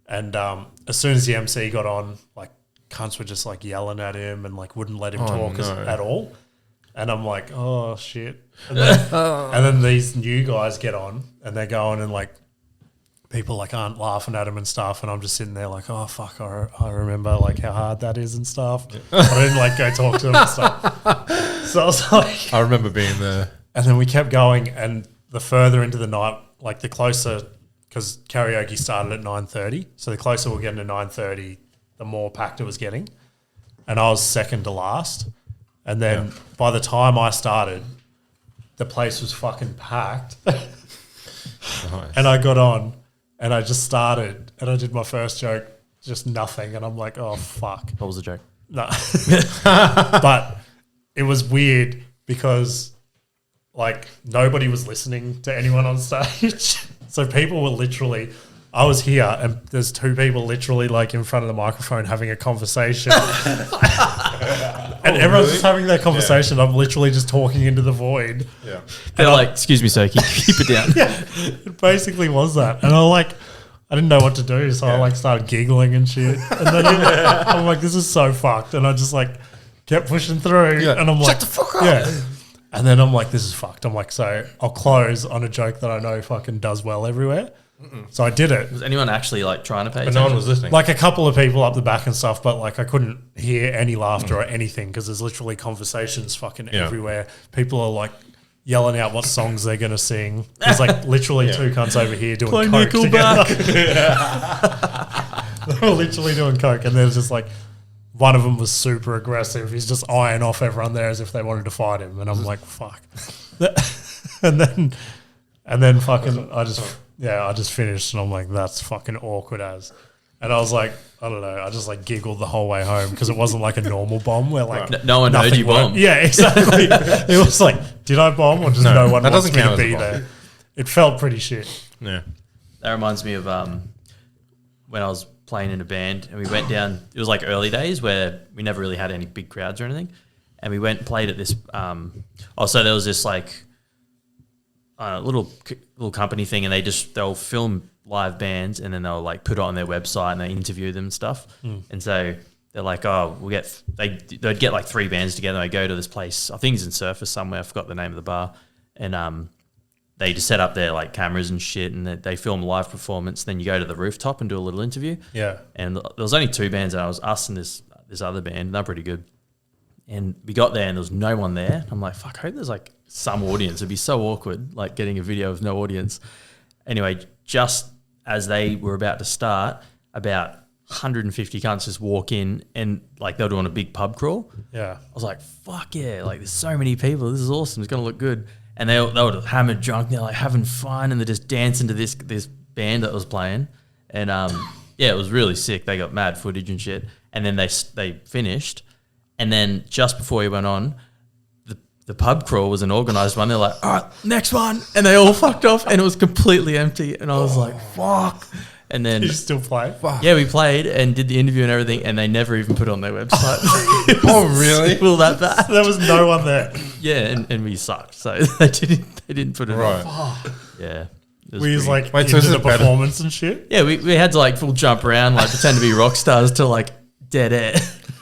And as soon as the MC got on, like cunts were just like yelling at him and like wouldn't let him talk at all. And I'm like, oh shit. And then these new guys get on and they're going and like people like aren't laughing at him and stuff. And I'm just sitting there like, oh fuck, I remember like how hard that is and stuff. But I didn't like go talk to them and stuff. So I was like, I remember being there. and then we kept going, and the further into the night, like the closer, because karaoke started at 9:30, so the closer we're getting to 9:30, the more packed it was getting. And I was second to last. And then by the time I started, the place was fucking packed. Nice. And I got on, and I just started, and I did my first joke, just nothing. And I'm like, oh, fuck. What was the joke? No. But it was weird because like nobody was listening to anyone on stage. So people were literally, I was here and there's 2 people literally like in front of the microphone having a conversation. And everyone's just having their conversation. I'm literally just talking into the void. Yeah. They're like, excuse me, sir, keep it down. Yeah, it basically was that. And I didn't know what to do, so I like started giggling and shit. And then I'm like, this is so fucked. And I just like kept pushing through. Yeah. And I'm like, shut the fuck up. yeah. And then I'm like, this is fucked. I'm like, so I'll close on a joke that I know fucking does well everywhere. So I did it. Was anyone actually like trying to pay But attention? no one was listening. Like a couple of people up the back and stuff, but like I couldn't hear any laughter or anything because there's literally conversations fucking everywhere. People are like yelling out what songs they're gonna sing. There's like literally 2 cunts over here doing Play coke Nickelback. together. They were literally doing coke, and there's just like one of them was super aggressive. He's just eyeing off everyone there as if they wanted to fight him, and I'm like, fuck. and then fucking I just finished, and I'm like, that's fucking awkward as. And I was like, I don't know, I just like giggled the whole way home because it wasn't like a normal bomb where like No one heard nothing you worked. bomb. Yeah, exactly. It was like, did I bomb or just no one that wants doesn't me to count as be a bomb. there? It felt pretty shit. Yeah. That reminds me of when I was playing in a band, and we went down. It was like early days where we never really had any big crowds or anything, and we went and played at this. So there was this like little company thing, and they'll film live bands, and then they'll like put it on their website and they interview them and stuff. And so they're like, oh, they'd get like 3 bands together. I go to this place, I think it's in Surface somewhere. I forgot the name of the bar, and they just set up their like cameras and shit, and they film a live performance. Then you go to the rooftop and do a little interview. Yeah. And there was only 2 bands, and I was us and this other band. And they're pretty good. And we got there, and there was no one there. I'm like, fuck, I hope there's like some audience. It'd be so awkward, like getting a video with no audience. Anyway, just as they were about to start, about 150 cunts just walk in, and like they were doing a big pub crawl. Yeah. I was like, fuck yeah, like there's so many people. This is awesome. It's going to look good. And they were hammered drunk. They're like having fun, and they're just dancing to this band that was playing. And yeah, it was really sick. They got mad footage and shit. And then they finished. And then just before we went on, the pub crawl was an organised one. They're like, all right, next one. And they all fucked off, and it was completely empty. And I was like, fuck. And then... You still play? Fuck. Yeah, we played and did the interview and everything, and they never even put it on their website. Oh, really? Well, that bad. There was no one there. Yeah, and we sucked. So they didn't put it right. on. Yeah. We used like into the performance and shit? Yeah, we had to like full jump around, like pretend to be rock stars to like dead air.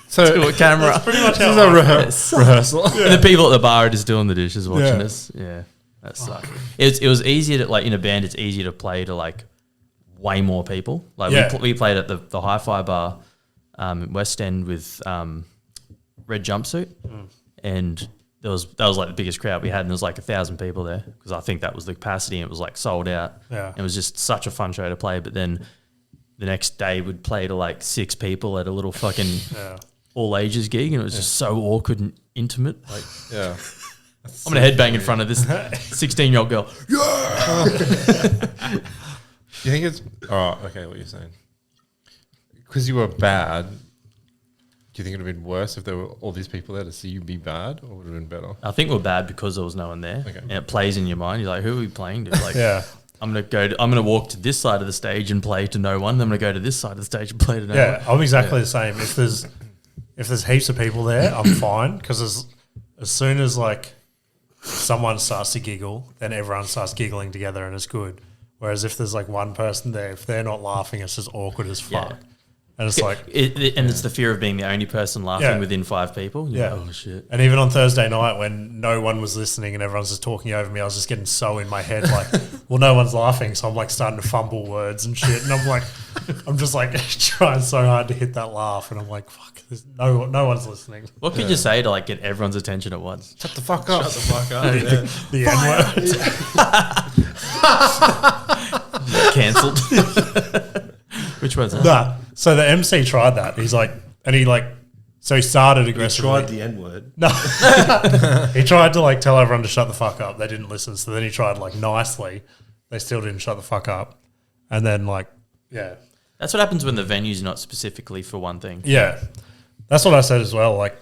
So to a camera. That's pretty much how this is a rehearsal. Yeah. And the people at the bar are just doing the dishes watching us. Yeah, that sucked. It was easier to, like in a band, it's easier to play to like way more people. Like we played at the Hi-Fi bar in West End with Red Jumpsuit, and that was like the biggest crowd we had, and there was like 1,000 people there because I think that was the capacity, and it was like sold out. Yeah, and it was just such a fun show to play. But then the next day we'd play to like 6 people at a little fucking all ages gig, and it was just so awkward and intimate. Like, yeah, I'm gonna headbang in front of this 16-year-old girl. Yeah. You think it's okay? What you're saying? Because you were bad. Do you think it would have been worse if there were all these people there to see you be bad, or would it have been better? I think we're bad because there was no one there, and it plays in your mind. You're like, who are we playing to? Like, I'm gonna walk to this side of the stage and play to no one. Then I'm gonna go to this side of the stage and play to no one. Yeah, I'm exactly the same. If there's heaps of people there, I'm fine, because as soon as like someone starts to giggle, then everyone starts giggling together, and it's good. Whereas if there's like one person there, if they're not laughing, it's just awkward as fuck. Yeah. And it's like... it's the fear of being the only person laughing within 5 people. You're like, oh, shit. And even on Thursday night when no one was listening and everyone's just talking over me, I was just getting so in my head like, well, no one's laughing, so I'm like starting to fumble words and shit. And I'm like, I'm just like trying so hard to hit that laugh, and I'm like, fuck, there's no one's listening. What could you say to like get everyone's attention at once? Shut the fuck up. Shut the fuck up. The N-word. Cancelled. Which one's that? Nah. So the MC tried that. He's like, and he like, so he started aggressively. He tried the N-word. No. He tried to like tell everyone to shut the fuck up. They didn't listen. So then he tried like nicely. They still didn't shut the fuck up. And then like, yeah. That's what happens when the venue's not specifically for one thing. Yeah. That's what I said as well. Like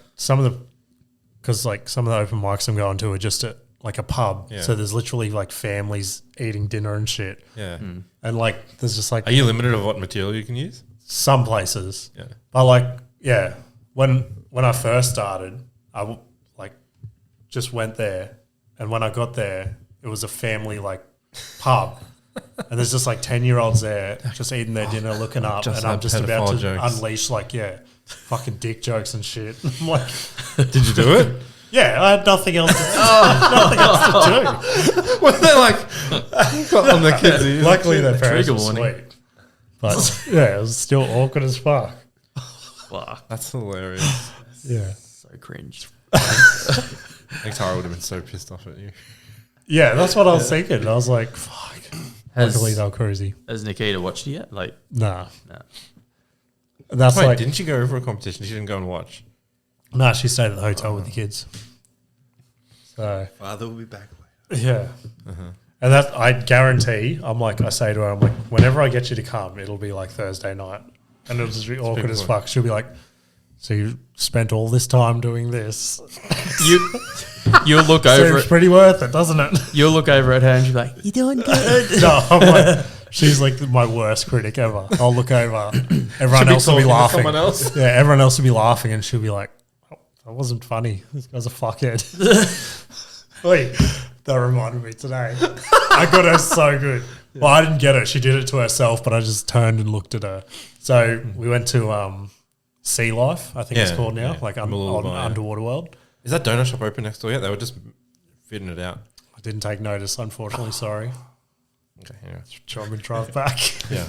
because like some of the open mics I'm going to are just at like a pub. Yeah. So there's literally like families eating dinner and shit. Yeah. And like, there's just like... Are you limited of what material you can use? Some places. Yeah. But like, yeah, when I first started, I like just went there, and when I got there, it was a family like pub, and there's just like 10-year-olds there just eating their dinner, looking up, and I'm just about to unleash like fucking dick jokes and shit. I'm like, did you do it? Yeah, I had nothing else to do. Well, they're like got on the kids. Luckily, their parents were sweet. But yeah, it was still awkward as fuck. Wow, that's hilarious. Yeah, so cringe. I think Tara would have been so pissed off at you. Yeah, that's what I was thinking. I was like, fuck. Luckily, they were crazy. Has Nikita watched it yet? Like, nah. That's Wait, like, didn't she go for a competition? She didn't go and watch. No, she stayed at the hotel with the kids. So Father will be back later. Yeah. And that, I guarantee, I say to her, I'm like, whenever I get you to come, it'll be like Thursday night. And it'll just be awkward as fuck. She'll be like, so you spent all this time doing this. You'll look over Seems pretty worth it, doesn't it? You'll look over at her and she'll be like, you doing good? No, I'm like, She's like my worst critic ever. I'll look over. Everyone She'll else will be talking to laughing. someone else. Yeah, everyone else will be laughing, and she'll be like, oh, "That wasn't funny. This guy's a fuckhead." Wait, that reminded me today. I got her so good. Well, I didn't get it. She did it to herself, but I just turned and looked at her. So we went to Sea Life, I think it's Yeah, called now, yeah. like Malula, yeah. Underwater World. Is that donut shop open next door yet? They were just fitting it out. I didn't take notice, unfortunately. Sorry. Okay, anyway. Do you want me to drive back? Yeah.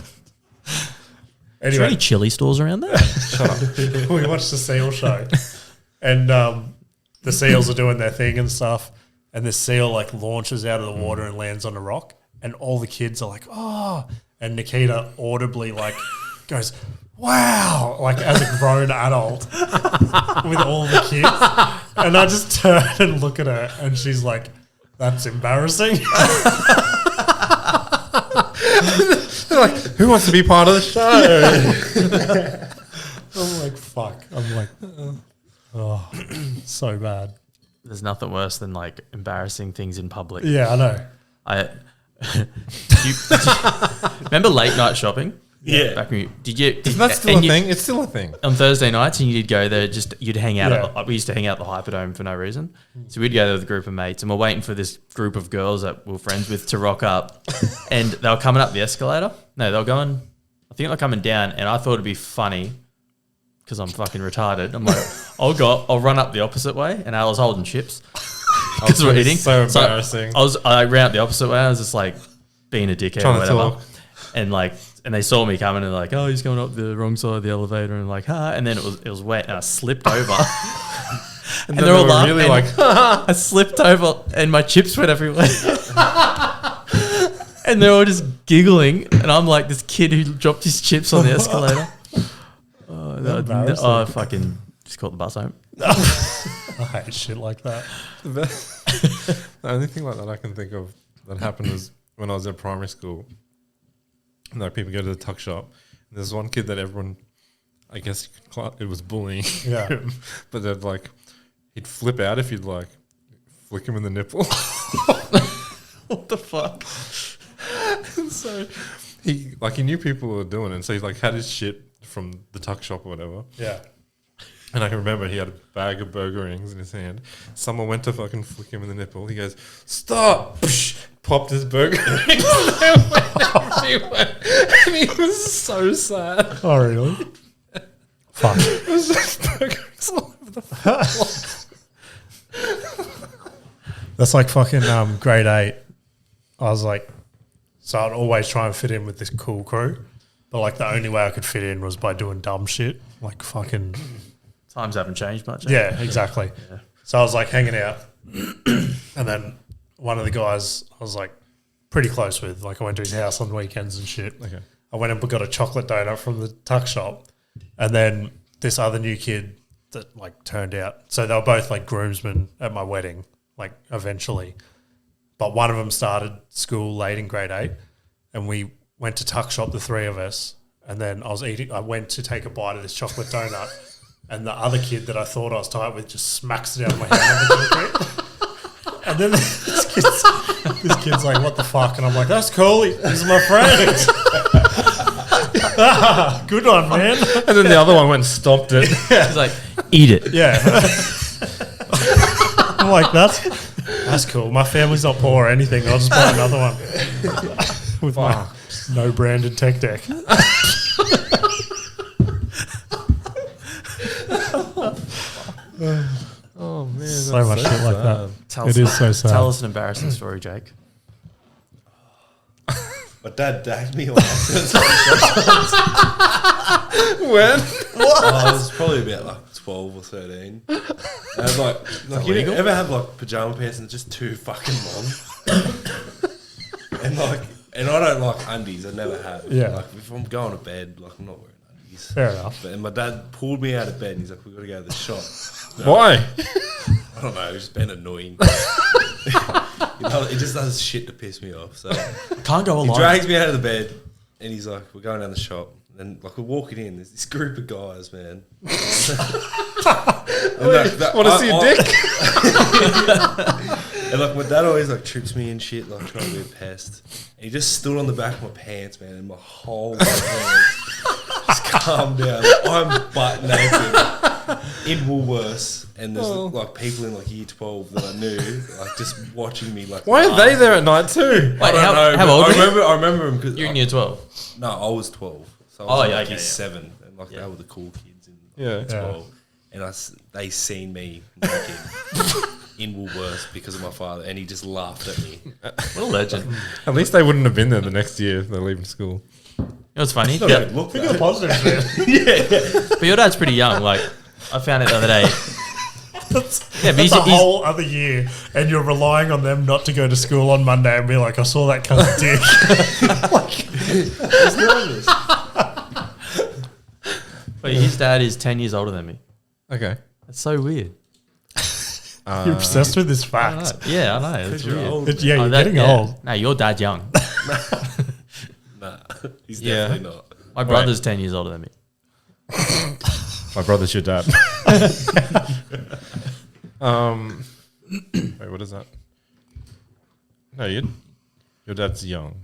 Is there any Anyway, chili stores around there? Shut up. we watched the seal show, and the seals are doing their thing and stuff, and the seal like launches out of the water and lands on a rock, and all the kids are like, "Oh!" and Nikita audibly like goes, "Wow!" like as a grown adult with all the kids, and I just turn and look at her, and she's like, "That's embarrassing." They're like, who wants to be part of the show? I'm like, "Fuck!" I'm like, "Oh, so bad." There's nothing worse than like embarrassing things in public. Yeah, I know. Remember late night shopping? Yeah. Back when did you? Isn't that still a thing? It's still a thing. On Thursday nights, and you'd go there. You'd hang out. Yeah. We used to hang out at the Hyperdome for no reason. So we'd go there with a group of mates, and we're waiting for this group of girls that we were friends with to rock up. And they were coming up the escalator. No, they were going. I think they're coming down, and I thought it'd be funny because I'm fucking retarded. I'm like, I'll run up the opposite way, and I was holding chips because we're eating. So embarrassing. I ran up the opposite way. I was just like being a dickhead Trying or to whatever. talk. And like, and they saw me coming and they're like, "Oh, he's going up the wrong side of the elevator," and like, "Ha!" And then it was wet, and I slipped over. and then they're all they were laughing. really like, I slipped over, and my chips went everywhere. And they're all just giggling, and I'm like this kid who dropped his chips on the escalator. I fucking just caught the bus home. I hate shit like that. The only thing like that I can think of that happened was when I was at primary school. Like people go to the tuck shop. And there's one kid that everyone, I guess it was bullying. Yeah. him, but they'd like, he'd flip out if you'd like flick him in the nipple. What the fuck? And so he knew people were doing it. So he like had his shit from the tuck shop or whatever. Yeah. And I can remember he had a bag of burger rings in his hand. Someone went to fucking flick him in the nipple. He goes, "Stop!" Psh, popped his burger rings. And they went everywhere. And he was so sad. Oh, really? Fuck. It was just burger rings all over the floor. That's like fucking grade 8. I was like, so I'd always try and fit in with this cool crew. But like the only way I could fit in was by doing dumb shit. Like fucking... Times haven't changed much. Yeah, exactly. Yeah. So I was like hanging out. And then one of the guys I was like pretty close with, like I went to his house on weekends and shit. Okay. I went and got a chocolate donut from the tuck shop. And then this other new kid that like turned out. So they were both like groomsmen at my wedding, like eventually. But one of them started school late in grade 8 and we went to tuck shop, the three of us. And then I went to take a bite of this chocolate donut and the other kid that I thought I was tight with just smacks it out of my hand. And then this kid's like, "What the fuck?" And I'm like, "That's cool. He's my friend." Good one, man. And then the other one went and stomped it. He's like, "Eat it." Yeah. I'm like, that's cool. My family's not poor or anything. I'll just buy another one with my no branded tech deck. Oh man, So much shit like that. Tell It is so sad. Tell us an embarrassing story, Jake. My dad dagged me on accident. When? I was probably about like 12 or 13. And I was like you ever have like pajama pants and just too fucking long? and I don't like undies. I never have. Yeah. Like if I'm going to bed, like I'm not wearing undies. Fair enough. But and my dad pulled me out of bed and he's like, "We've got to go to the shop." Why? I don't know. It's just been annoying. It just does shit to piss me off. So Can't go he alone. drags me out of the bed and he's like, "We're going down the shop." And like we're walking in, there's this group of guys, man. Want to see a dick? And like my dad always like trips me and shit, like trying to be a pest. And he just stood on the back of my pants, man, and my whole hands just calmed down. I'm butt naked in Woolworths, and there's like people in like year 12 that I knew, like just watching me. Like, Why are they there at night too? I don't know. how old are you? I remember him because You're in year 12. no, I was 12. So I was yeah, like okay, year yeah. 7, and like they were the cool kids in Yeah. 12. And they seen me naked in Woolworths because of my father, and he just laughed at me. What a legend. At least they wouldn't have been there the next year. They're leaving school. You know what's funny? Look, Think of the positives, man. But your dad's pretty young. Like, I found it the other day. Yeah, but It's a whole other year, and you're relying on them not to go to school on Monday and be like, I saw that cunt's dick. He's nervous. But his dad is 10 years older than me. Okay. That's so weird. You're obsessed with this I know. fact. Yeah, I know. That's You're weird. old. Yeah, Oh, you're that- getting yeah. old. No, your dad's young. Nah, he's Yeah. definitely not. My brother's 10 years older than me. My brother's your dad. Wait, what is that? No, your dad's young.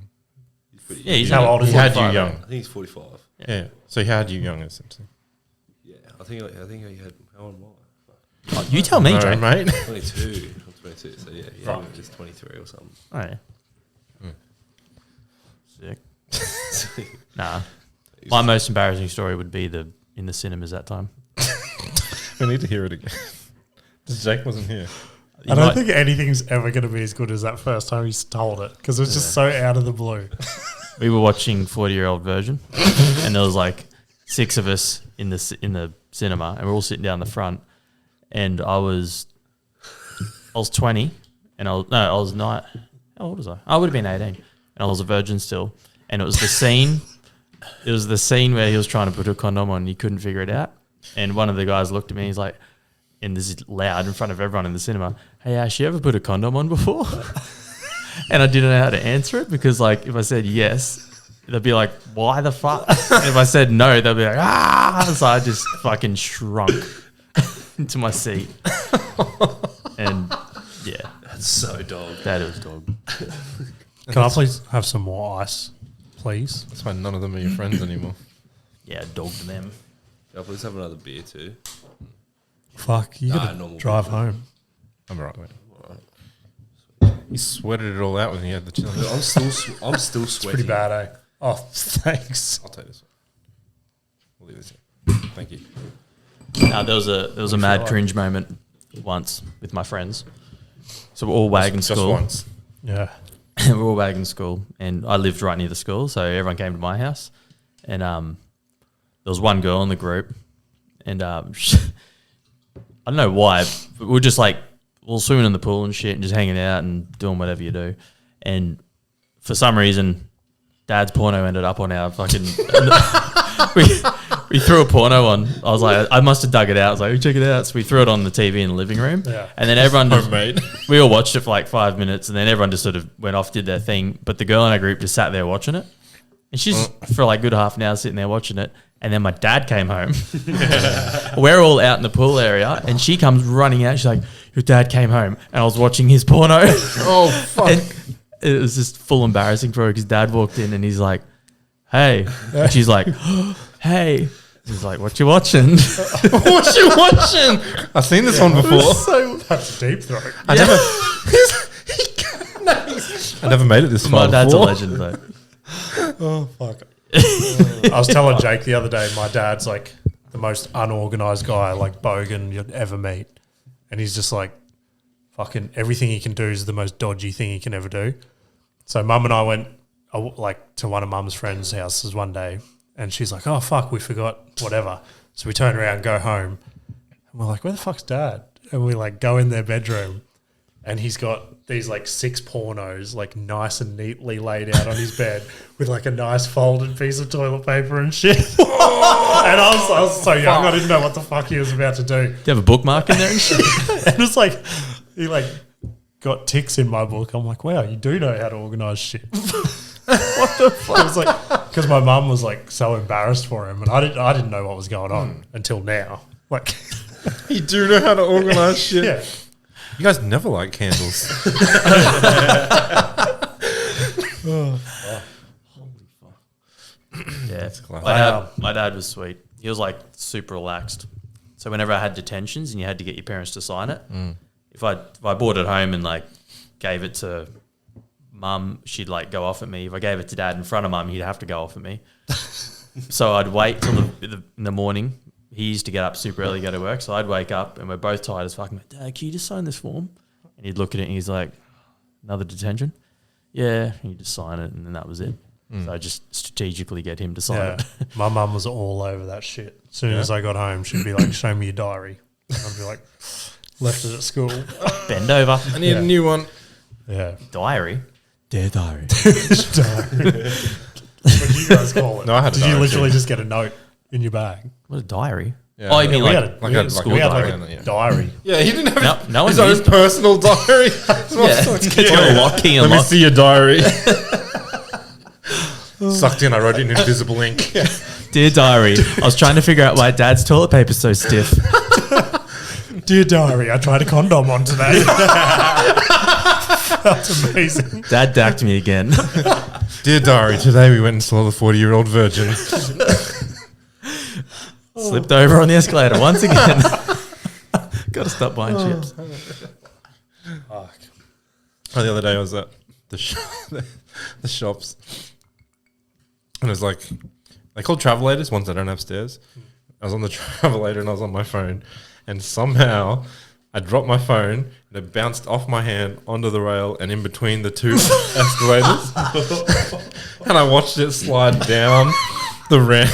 He's pretty Yeah, he's How young. old is He he? had you 45? young. I think he's 45. Yeah. So he had you young, essentially. Yeah, I think he had, how old am I? Oh, you tell me, No, Jake. mate. 22. I'm 22, so yeah, he was just 23 or something. Oh, yeah. Sick. Nah. My most embarrassing story would be in the cinemas that time. We need to hear it again. Jake wasn't here. I don't think anything's ever going to be as good as that first time he's told it, because it was just so out of the blue. We were watching 40-year-old version, and there was like 6 of us in the cinema, and we're all sitting down the front. And I was 20, and I was 9. How old was I? I would have been 18, and I was a virgin still. And it was the scene. It was the scene where he was trying to put a condom on, and he couldn't figure it out. And one of the guys looked at me. He's like, and this is loud in front of everyone in the cinema. Hey, Ash, you ever put a condom on before? And I didn't know how to answer it because, like, if I said yes, they'd be like, why the fuck? And if I said no, they'd be like, ah. So I just fucking shrunk into my seat. And yeah, That's so dog. that was dog. Can I please have some more ice, please? That's why none of them are your friends anymore. Yeah, dog to them. Can I please have another beer too? Fuck, you Nah, got to normal drive people. home. I'm alright, mate. He sweated it all out when he had the chili. I'm still sweating. Pretty bad, eh? Oh, thanks. I'll take this one. We'll leave this here. Thank you. There was a mad cringe moment once with my friends. So we're all wagon Just school. once. Yeah. We're all wagon school, and I lived right near the school, so everyone came to my house. And there was one girl in the group, and I don't know why, but we're just like all swimming in the pool and shit, and just hanging out and doing whatever you do. And for some reason, Dad's porno ended up on our fucking. we threw a porno on. I was like, I must have dug it out. I was like, oh, check it out. So we threw it on the TV in the living room. Yeah. And then everyone just, Homemade. we all watched it for like 5 minutes, and then everyone just sort of went off, did their thing. But the girl in our group just sat there watching it. And she's for like a good half an hour sitting there watching it. And then my dad came home. We're all out in the pool area, and she comes running out. She's like, your dad came home, and I was watching his porno. Oh, fuck. And it was just full embarrassing for her because Dad walked in and he's like, hey. And she's like, hey. He's like, what you watching? What you watching? I've seen this one before. That's deep throat. I never made it this far My dad's a before. legend, though. Oh, fuck. I was telling Jake the other day, my dad's like the most unorganized guy, like bogan you'd ever meet. And he's just like, fucking everything he can do is the most dodgy thing he can ever do. So Mum and I went like to one of Mum's friends' houses one day, and she's like, oh, fuck, we forgot whatever. So we turn around, go home, and we're like, where the fuck's Dad? And we like go in their bedroom, and he's got these like 6 pornos like nice and neatly laid out on his bed with like a nice folded piece of toilet paper and shit. And I was so young, I didn't know what the fuck he was about to do. Do you have a bookmark in there and shit? And it's like, he like got ticks in my book. I'm like, wow, you do know how to organise shit. What the fuck? It was like, because my mum was like so embarrassed for him, and I didn't know what was going on until now. Like, You do know how to organise shit. yeah. You guys never like candles. Yeah, class. my dad was sweet. He was like super relaxed. So whenever I had detentions and you had to get your parents to sign it, if I bought it home and like gave it to mum, she'd like go off at me. If I gave it to dad in front of mum, he'd have to go off at me. So I'd wait till in the morning. He used to get up super early to go to work, so I'd wake up and we're both tired as fuck. I'm like, Dad, can you just sign this form? And he'd look at it and he's like, another detention? Yeah, and you just sign it and then that was it. So I just strategically get him to sign it. My mum was all over that shit. As soon as I got home, she'd be like, show me your diary. I'd be like, left it at school. Bend over. I need a new one. Yeah. Diary? Dear diary. Diary. What do you guys call it? No, I had a Did you diary literally too. just get a note in your bag? What a diary? Yeah. Oh, you mean we like, had a, like we a- had, like we a had diary like on it, a yeah. diary. Yeah, he didn't have No one his own used it. personal diary. yeah, it's got a lock key and Let me lock. see your diary. Sucked in, I wrote it in invisible ink. Dear diary, I was trying to figure out why Dad's toilet paper's so stiff. Dear diary, I tried a condom on today. That's amazing. Dad dacked me again. Dear diary, today we went and saw the 40-year-old virgin. Slipped over on the escalator once again. Got to stop buying chips. Oh, the other day I was at the shops, and it was like, they called travelators, ones that don't have stairs. I was on the travelator and I was on my phone, and somehow I dropped my phone and it bounced off my hand onto the rail and in between the two escalators. And I watched it slide down the ramp,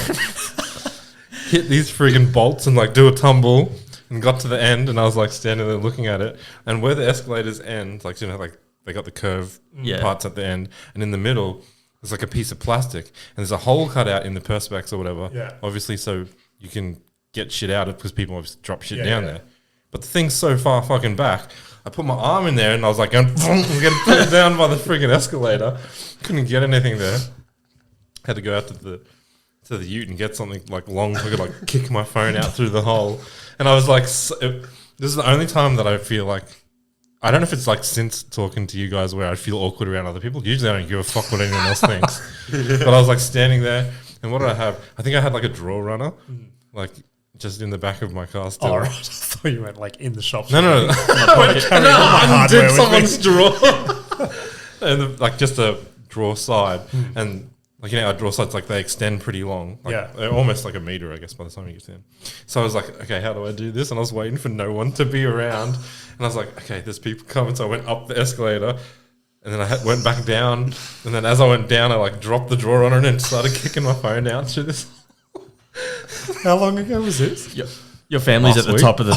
hit these friggin' bolts and like do a tumble, and got to the end, and I was like standing there looking at it, and where the escalators end, like, you know, like they got the curve parts at the end, and in the middle there's like a piece of plastic, and there's a hole cut out in the perspex or whatever, obviously, so you can get shit out of, because people obviously drop shit down there. But the thing's so far fucking back, I put my arm in there and I was like, I'm getting pulled down by the friggin' escalator. Couldn't get anything there. Had to go out to the ute and get something like long so I could like kick my phone out through the hole. And I was like, this is the only time that I feel like, I don't know if it's like since talking to you guys where I feel awkward around other people. Usually I don't give a fuck what anyone else thinks. But I was like standing there, and what did I have? I think I had like a draw runner, like just in the back of my car still. Oh, right. I thought you meant like in the shop. No. I undid someone's drawer. And like just a drawer side. And like, you know, our drawer sides, like they extend pretty long. Like, they're almost like a meter, I guess, by the time you get to them. So I was like, okay, how do I do this? And I was waiting for no one to be around. And I was like, okay, there's people coming. So I went up the escalator, and then I went back down. And then as I went down, I like dropped the drawer on it and started kicking my phone out through this. How long ago was this? Your family's Last at the week. top of the...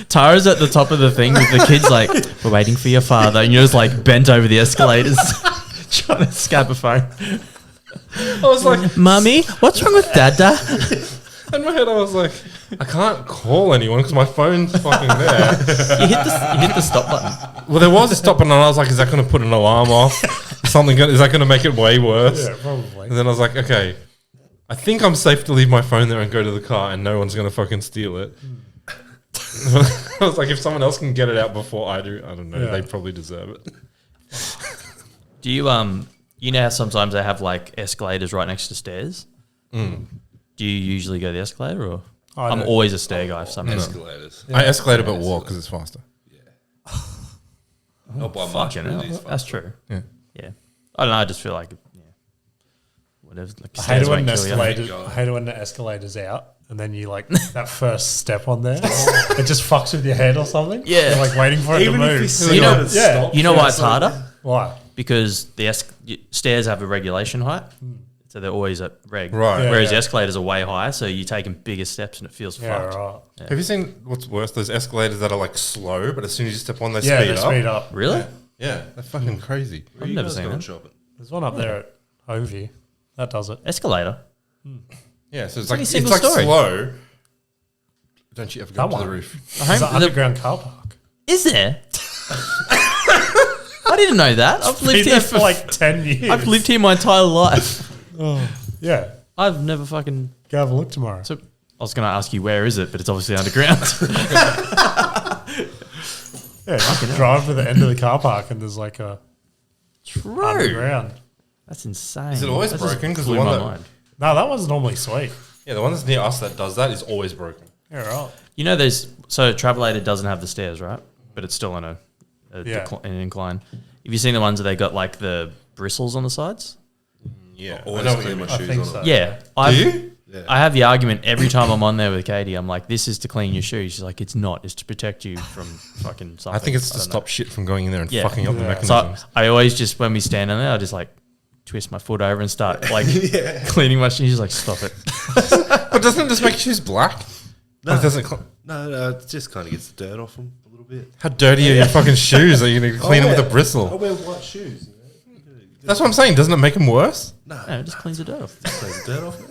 Tara's at the top of the thing with the kids like, we're waiting for your father. And you're just like bent over the escalators trying to scab a phone. I was like, Mummy, what's wrong with Dada? in my head, I was like, I can't call anyone because my phone's fucking there. You hit the stop button. Well, there was a stop button, and I was like, is that going to put an alarm off? Is that going to make it way worse? Yeah, probably. And then I was like, okay, I think I'm safe to leave my phone there and go to the car, and no one's going to fucking steal it. I was like, if someone else can get it out before I do, I don't know. Yeah. They probably deserve it. Do you you know how sometimes they have like escalators right next to stairs? Do you usually go the escalator, or I'm always a stair guy for some reason? Escalators. I escalate but walk because it's faster. Not by much, Fucking but hell, it is that's fun. true. Yeah. Yeah, I don't know. I just feel like whatever. Like I hate stairs it when won't kill you. I hate it when the escalator's out and then you like that first step on there. It just fucks with your head or something. Yeah. You're like waiting for it to move. You know, Yeah. you know why it's harder? Why? Because the stairs have a regulation height, so they're always at reg. Right. Yeah, Whereas yeah. escalators are way higher, so you're taking bigger steps and it feels Yeah, fucked. right. Have you seen what's worse? Those escalators that are like slow, but as soon as you step on, they Yeah, speed they up. speed up. Really? Yeah, they're fucking crazy. Where I've you never guys seen going that. shopping? There's one up there at Homeview. That does it. Escalator. Yeah, so it's only like single it's like story. slow. Don't you ever go That up to the one. roof? It's an underground car park. Is there? I didn't know that. I've lived Been here there for for like 10 years. I've lived here my entire life. Yeah. I've never fucking. Go have a look tomorrow. So I was going to ask you where is it, but it's obviously underground. Yeah, you can drive to the end of the car park and there's like a underground. That's insane. Is it always That just broken? 'Cause the blew one my that- mind. No, that one's normally sweet. Yeah, the one that's near us that does that is always broken. Yeah, right. You know, so Travelator doesn't have the stairs, right? But it's still on an incline. Have you seen the ones that they got like the bristles on the sides? Yeah, Always I know what clean you my mean. I shoes think on so. it. Yeah. Do you? Yeah. I have the argument every time I'm on there with Katie. I'm like, this is to clean your shoes. She's like, it's not. It's to protect you from fucking something. I think it's to don't know. stop shit from going in there and Yeah. fucking up the Yeah. mechanisms. So I always just, when we stand on there, I just like twist my foot over and start like cleaning my shoes. She's like, stop it. But doesn't it just make shoes black? No. Like, doesn't No, it just kind of gets the dirt off them a little bit. how dirty are your fucking shoes that you need to clean them with a bristle? I wear white shoes. That's what I'm saying. Doesn't it make them worse? No, it just cleans the dirt off. Cleans the dirt off me.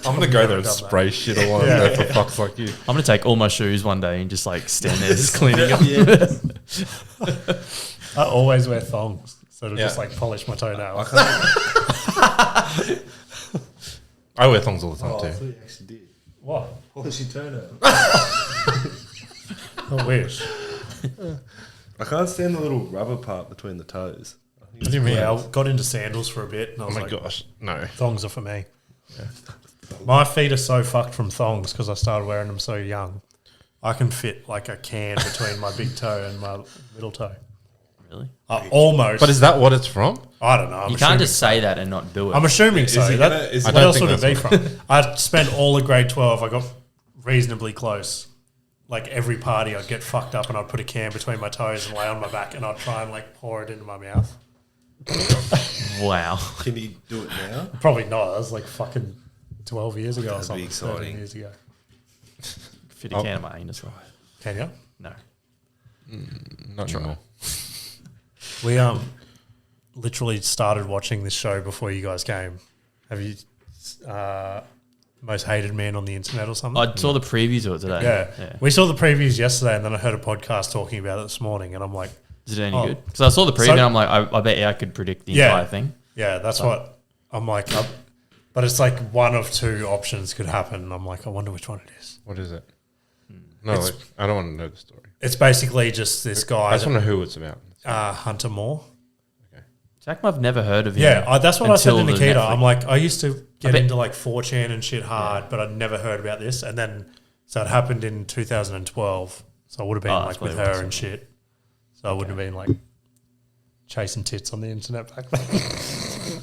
I'm gonna go there and done spray shit all over there for fucks like you. I'm going to take all my shoes one day and just like stand there just cleaning them. I always wear thongs, so to Yeah. just like polish my toenails. I wear thongs all the time I too. thought you actually did. What? Polish your toenail. I wish. I can't stand the little rubber part between the toes. What do you mean? Yeah, I got into sandals for a bit, and I Oh was my like, gosh, no. thongs are for me. My feet are so fucked from thongs because I started wearing them so young. I can fit like a can between my big toe and my middle toe. Really? Almost. But is that what it's from? I don't know. I'm You assuming, can't just say that and not do it. I'm assuming so. he That- gonna- is he- what I don't else think would it be that's from? I spent all of grade 12. I got reasonably close. Like every party, I'd get fucked up and I'd put a can between my toes and lay on my back and I'd try and like pour it into my mouth. Wow. Can you do it now? Probably not. That was like fucking 12 years ago or That'd be something. 13 exciting. years ago. Fit a can of my anus. Can you? No. Not anymore. We literally started watching this show before you guys came. Have you Most Hated Man on the Internet or something? I saw the previews of it today. yeah. We saw the previews yesterday and then I heard a podcast talking about it this morning and I'm like, Is it any Oh. good? Because I saw the preview So- and I'm like, I bet I could predict the Yeah. entire thing. yeah, that's what I'm like. But it's like one of two options could happen. I'm like, I wonder which one it is. What is it? No, like, I don't want to know the story. It's basically just this I guy, just want to know who it's about. Hunter Moore. Jack, I've never heard of him. Yeah, that's what I said to until the Nikita. Netflix. I'm like, I used to get bet- into like 4chan and shit hard, but I'd never heard about this. And then, so it happened in 2012. So I would have been Oh, like that's with what it her was. and shit. So I wouldn't have been like chasing tits on the internet back then.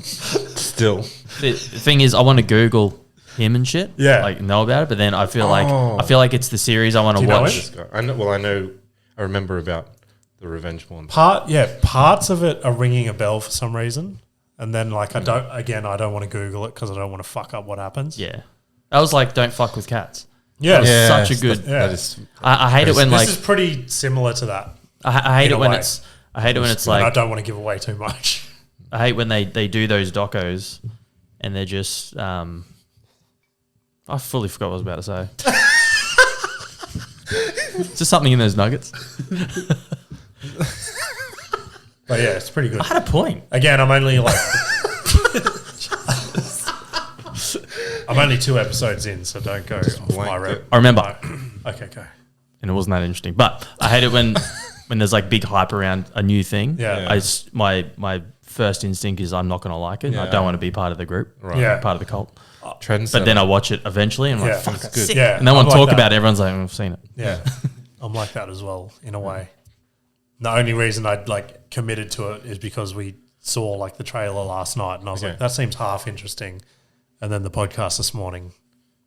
Still. The thing is, I want to Google him and shit. Yeah. Like know about it, but then I feel Oh. like it's the series I want to Do you know watch. it? This guy. I know. Well, I remember about the revenge porn. Parts of it are ringing a bell for some reason. And then like, I don't want to Google it because I don't want to fuck up what happens. Yeah. I was like, don't fuck with cats. Yeah. Yeah. such a good- Yeah. That is. I hate it when This like is pretty similar to that. I hate in it a when way. it's And I like don't want to give away too much. I hate when they do those docos and they're just I fully forgot what I was about to say. Just something in those nuggets. But yeah, it's pretty good. I had a point. Again, I'm only like I'm only 2 episodes in, so don't go off my blank rep. it. I remember. Okay, go. And it wasn't that interesting. But I hate it when there's like big hype around a new thing. Yeah. My first instinct is I'm not going to like it. I Yeah. don't want to be part of the group. Right. Yeah. Part of the cult. Trendsetter. But then I watch it eventually and I'm Yeah. like, fuck, That's that's good. sick. Yeah, And then when I'm I talk like about that. it, everyone's like, I've seen it. Yeah, I'm like that as well in a way. The only reason I'd like committed to it is because we saw like the trailer last night, and I was Okay. like, that seems half interesting. And then the podcast this morning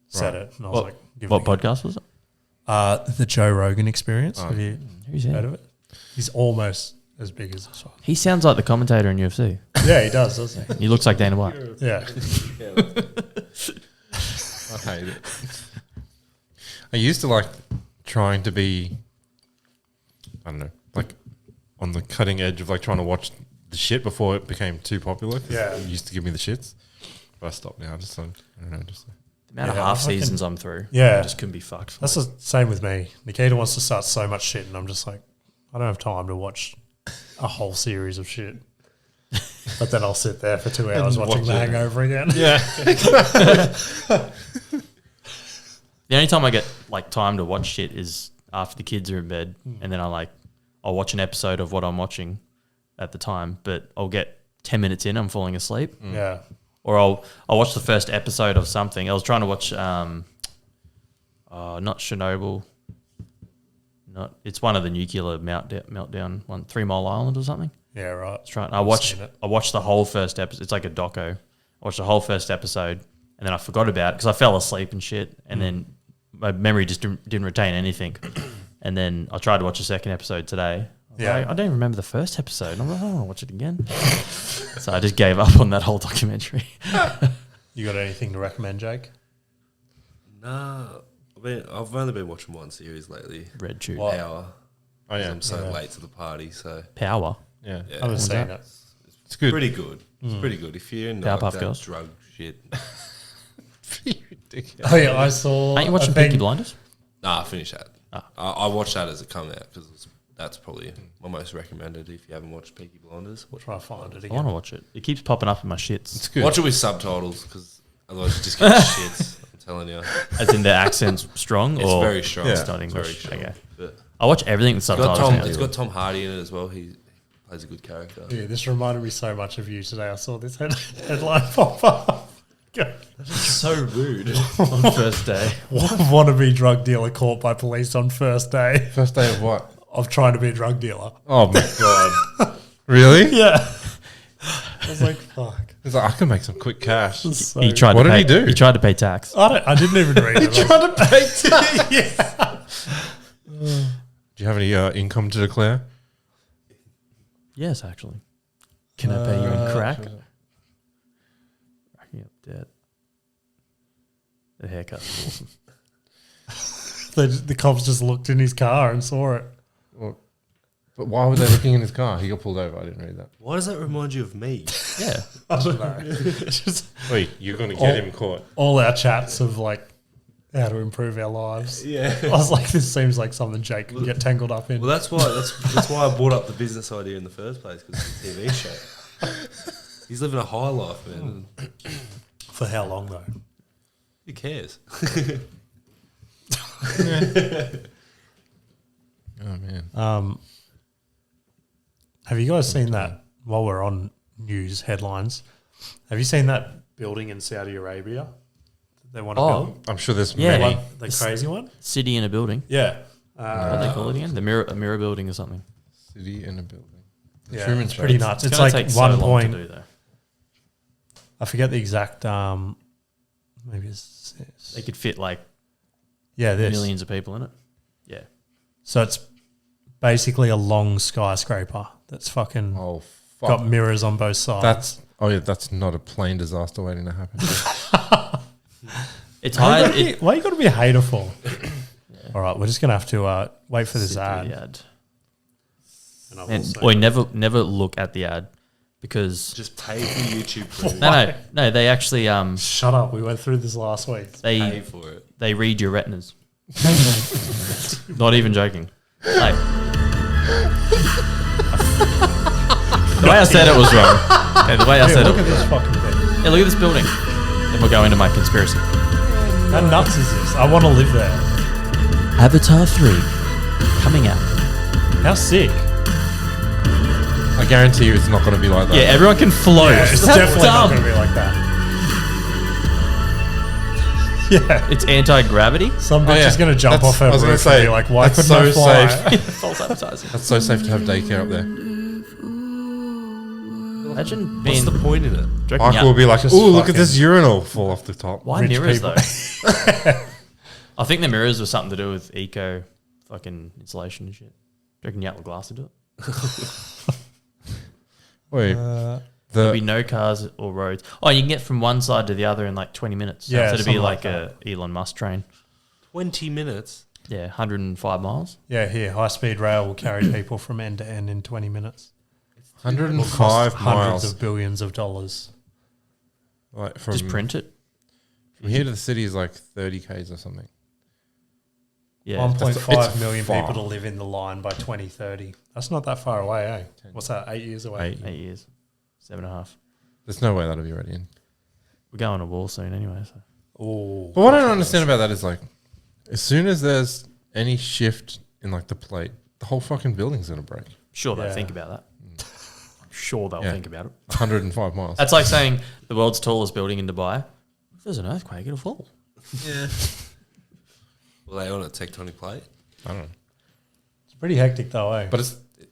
said Right. it, and I was What, like, give what it a go. podcast was it? The Joe Rogan Experience. Have you Who's heard he? of it? He's almost as big as this one. He sounds like the commentator in UFC. Yeah, he does, doesn't he? He looks like Dana White. Yeah. I hate it. I used to like trying to be, I don't know, like on the cutting edge of like trying to watch the shit before it became too popular. 'cause Yeah. it used to give me the shits. But I stopped now. I don't know. Just The amount of Yeah, half I fucking- seasons I'm through. Yeah. I just couldn't be fucked. That's the same with me. Nikita wants to start so much shit, and I'm just like, I don't have time to watch a whole series of shit. But then I'll sit there for 2 hours And watching watch The it. Hangover again. yeah. The only time I get like time to watch shit is after the kids are in bed, and then I'll watch an episode of what I'm watching at the time. But I'll get 10 minutes in, I'm falling asleep. Yeah. Or I'll watch the first episode of something. I was trying to watch not Chernobyl. It's one of the nuclear meltdown one, 3 Mile Island or something. Yeah, right. That's right. I watched the whole first episode. It's like a doco. I watched the whole first episode, and then I forgot about it because I fell asleep and shit. And then my memory just didn't retain anything. And then I tried to watch the second episode today. I don't even remember the first episode. I'm like, I don't want to watch it again. So I just gave up on that whole documentary. You got anything to recommend, Jake? Nah, I've only been watching one series lately. Red Tube. Power. Oh yeah, I'm so late to the party, so Power. yeah. yeah. I haven't seen it. It's good. Pretty good. It's pretty good. If you're into Powerpuff that Girls. drug shit. Ridiculous. Oh, yeah, I saw... Aren't you watching a thing- Peaky Blinders? Nah, I finished that. Ah. I watched that as it come out because that's probably my most recommended. If you haven't watched Peaky Blinders, Try to find it I again. want to watch it. It keeps popping up in my shits. It's good. watch it with subtitles because otherwise you just get shits. I'm telling you, As in the accent's strong? it's or very strong. Yeah. It's not Very English. strong. Okay. But I watch everything with subtitles now. it's got Tom Hardy in it as well. He plays a good character. Yeah, this reminded me so much of you today. I saw this headline pop up. So rude on first day. Wannabe drug dealer caught by police on first day First day of what? of trying to be a drug dealer. Oh my god. Really? Yeah. I was like, fuck. He's like, I can make some quick cash. So, He tried What to did pay, he do? He tried to pay tax. I didn't even read it. Trying to pay tax. Yeah. Do you have any income to declare? Yes, actually. Can I pay you in crack? Racking up debt. The haircut's awesome. The cops just looked in his car and saw it. Well, but why were they looking in his car? He got pulled over. I didn't read that. Why does that remind you of me? Yeah. I don't know. Just Wait, you're going to get him caught. all our chats of like how to improve our lives. Yeah. I was like, this seems like something Jake can get tangled up in. Well, that's why I brought up the business idea in the first place because it's a TV show. He's living a high life, man. For how long though? Who cares? Oh man. Have you guys seen that while we're on news headlines? Have you seen that building in Saudi Arabia? They want to build I'm sure there's Yeah. many. the crazy one? City in a building. Yeah. What do they call it again? A mirror building or something. City in a building. The Yeah, Truman it's Show. pretty nuts. It's gonna like take so 1 long point. to do, though. I forget the exact. Maybe it's They could fit like this. millions of people in it. Yeah. So it's basically a long skyscraper that's fucking Oh fuck. got mirrors on both sides. That's not a plane disaster waiting to happen. It's Why high. you got to be a hater for? All right, we're just gonna have to wait for this ad. And I will And say- or never look at the ad because Just pay for YouTube Premium. no, they actually Shut up. We went through this last week. Pay they for it. they read your retinas. Not even joking. Like, the way I said it was wrong. Okay, the way I said Look it. at this fucking thing. Yeah, look at this building. Then we'll go into my conspiracy. How nuts is this? I want to live there. Avatar 3 coming out. How sick. I guarantee you it's not going to be like that. Yeah, everyone can float. Yeah, it's That's definitely not dumb. going to be like that. Yeah. It's anti-gravity. Some bitch yeah. is going to jump That's- off her I was roof gonna and say, be like, why that's couldn't I so fly? safe. False advertising. That's so safe to have daycare up there. Imagine What's being. the point in it? do you reckon Michael will be like, Just "Ooh, look at fucking- this urinal fall off the top." Why rich mirrors people. though? I think the mirrors were something to do with eco fucking insulation and shit. Do you reckon Yattle Glass would do it? Wait, There'll be no cars or roads. Oh, you can get from one side to the other in like 20 minutes. Yeah, so it'd be something like like a Elon Musk train. 20 minutes. Yeah, 105 miles. Yeah, here, high-speed rail will carry people from end to end in 20 minutes. 105 Hundreds miles. of billions of dollars. Like from Just print it. from here to the city is like 30 k's or something. Yeah. 1.5 it's million far. people to live in the line by 2030. That's not that far away, eh? What's that, 8 years away? 8. 8 years. 7.5. There's no way that'll be ready. We're going to war soon anyway. So. Oh, But what I don't understand about that is like, As soon as there's any shift in like the plate, the whole fucking building's gonna break. Sure, they'll Yeah. think about that. Sure, they'll Yeah. think about it. 105 miles. That's like saying the world's tallest building in Dubai. If there's an earthquake, it'll fall. Yeah. Well, they on a tectonic plate. I don't know, It's pretty hectic though, eh? but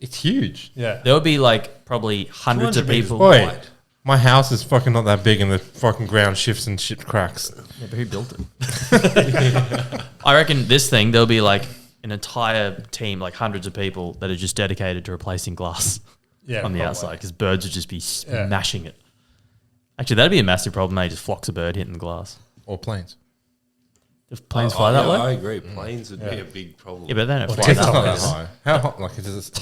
it's huge. yeah. There would be like probably hundreds of 200 meters people. wide. Wait, my house is fucking not that big, and the fucking ground shifts and shit cracks. Yeah, but who built it? I reckon this thing, there'll be like an entire team, like hundreds of people that are just dedicated to replacing glass Yeah, on the probably. outside because birds would just be smashing it. Actually, that'd be a massive problem, eh? Just flocks of bird hitting the glass. Or planes. If planes fly that yeah, way? I agree. Planes would be a big problem. Yeah, but they don't Or fly It's that not way. that high. How hot? Like it is.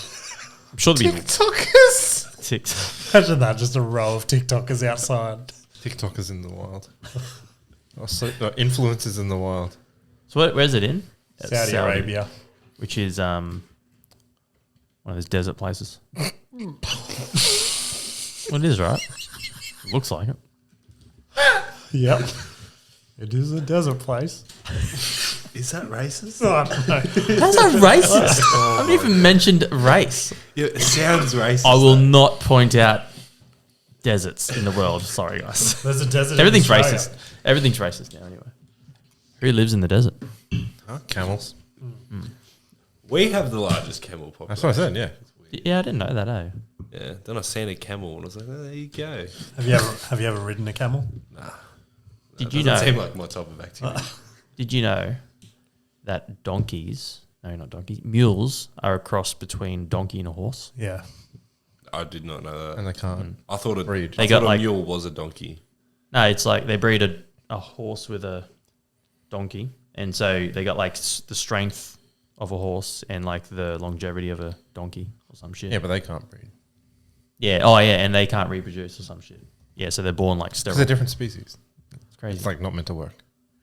I'm sure there'd be TikTokers. ticks. Imagine that, just a row of TikTokers outside. TikTokers in the wild. Influencers in the wild. So where's it in? It's Saudi Arabia. which is one of those desert places. Well, it is, right? Looks like it. Yep. It is a desert place. Is that racist? I don't know. How's that racist? I haven't even mentioned race. Yeah, it sounds racist. I will not point out deserts in the world. Sorry, guys. There's a desert. in Everything's Australia. racist. Everything's racist now, anyway. Who lives in the desert? Huh? Camels. We have the largest camel population. That's what I said. Yeah. Yeah, I didn't know that, eh? Yeah. Then I seen a camel and I was like, oh, there you go. Have you ever ridden a camel? Did you Doesn't know? seem like my type of activity. Did you know that donkeys? No, not donkeys. Mules are a cross between donkey and a horse. Yeah. I did not know that. And they can't. I thought a, Breed. I They got thought a like- mule was a donkey. No, it's like they breed a horse with a donkey, and so they got like the strength of a horse and like the longevity of a donkey or some shit. Yeah, but they can't breed. Yeah. Oh, yeah, and they can't reproduce or some shit. Yeah, so they're born like Because sterile. they're different species. It's crazy. It's like not meant to work.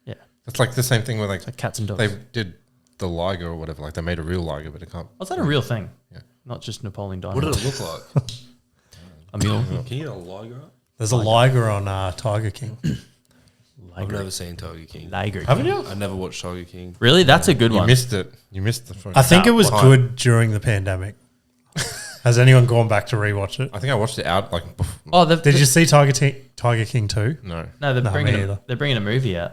Yeah, It's like the same thing with like it's like cats and dogs. they did the liger or whatever. Like they made a real liger, but it can't. Was that a real thing? Yeah. Not just Napoleon What Dynamite. did it look like? A mule. Can you get a liger up? There's a liger on Tiger King. I've never seen Tiger King. Liger. Haven't you? I never watched Tiger King. Really? That's a good You one. missed it. You missed the phone. I think it was What good during the pandemic. Has anyone gone back to rewatch it? I think I watched it out like before. Oh, Did you see Tiger King 2? No. No, they're No, bringing me either. they're bringing a movie out.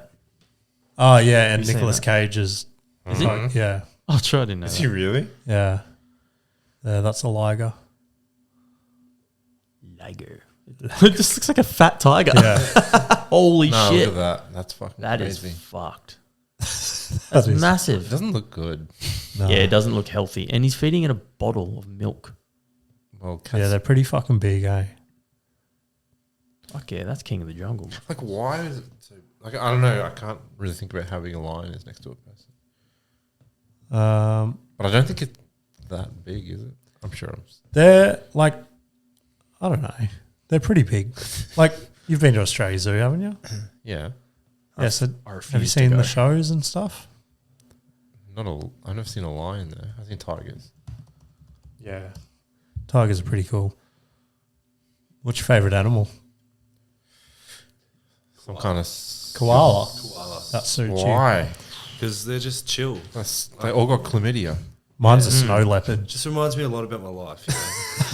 Oh, yeah, and you seen Nicolas that? Cage is. Is it? Like, yeah, Oh, true. I didn't know. Is That. he really? yeah. Yeah, that's a liger. Liger. It just looks like a fat tiger. Yeah. Holy No, shit. look at that. That's fucking That is crazy. fucked. That That's is- It massive. doesn't look good. No. Yeah, it doesn't look healthy. And he's feeding it a bottle of milk. Well, Yeah, cats, they're pretty fucking big, eh? Fuck yeah, that's king of the jungle. Man. like why is it so? Like I don't know. I can't really think about how big a lion is next to a person. But I don't think it's that big, is it? I'm sure. They're like, I don't know. They're pretty big. Like, you've been to Australia Zoo, haven't you? Yeah. Yeah, so I have you refuse to seen go. the shows and stuff? I've never seen a lion there. I've seen tigers. Yeah. Tigers are pretty cool. What's your favourite animal? Some kind of Koala. Koala. That suits you. Why? Because they're just chill. They all got chlamydia. Mine's a snow leopard. Just reminds me a lot about my life.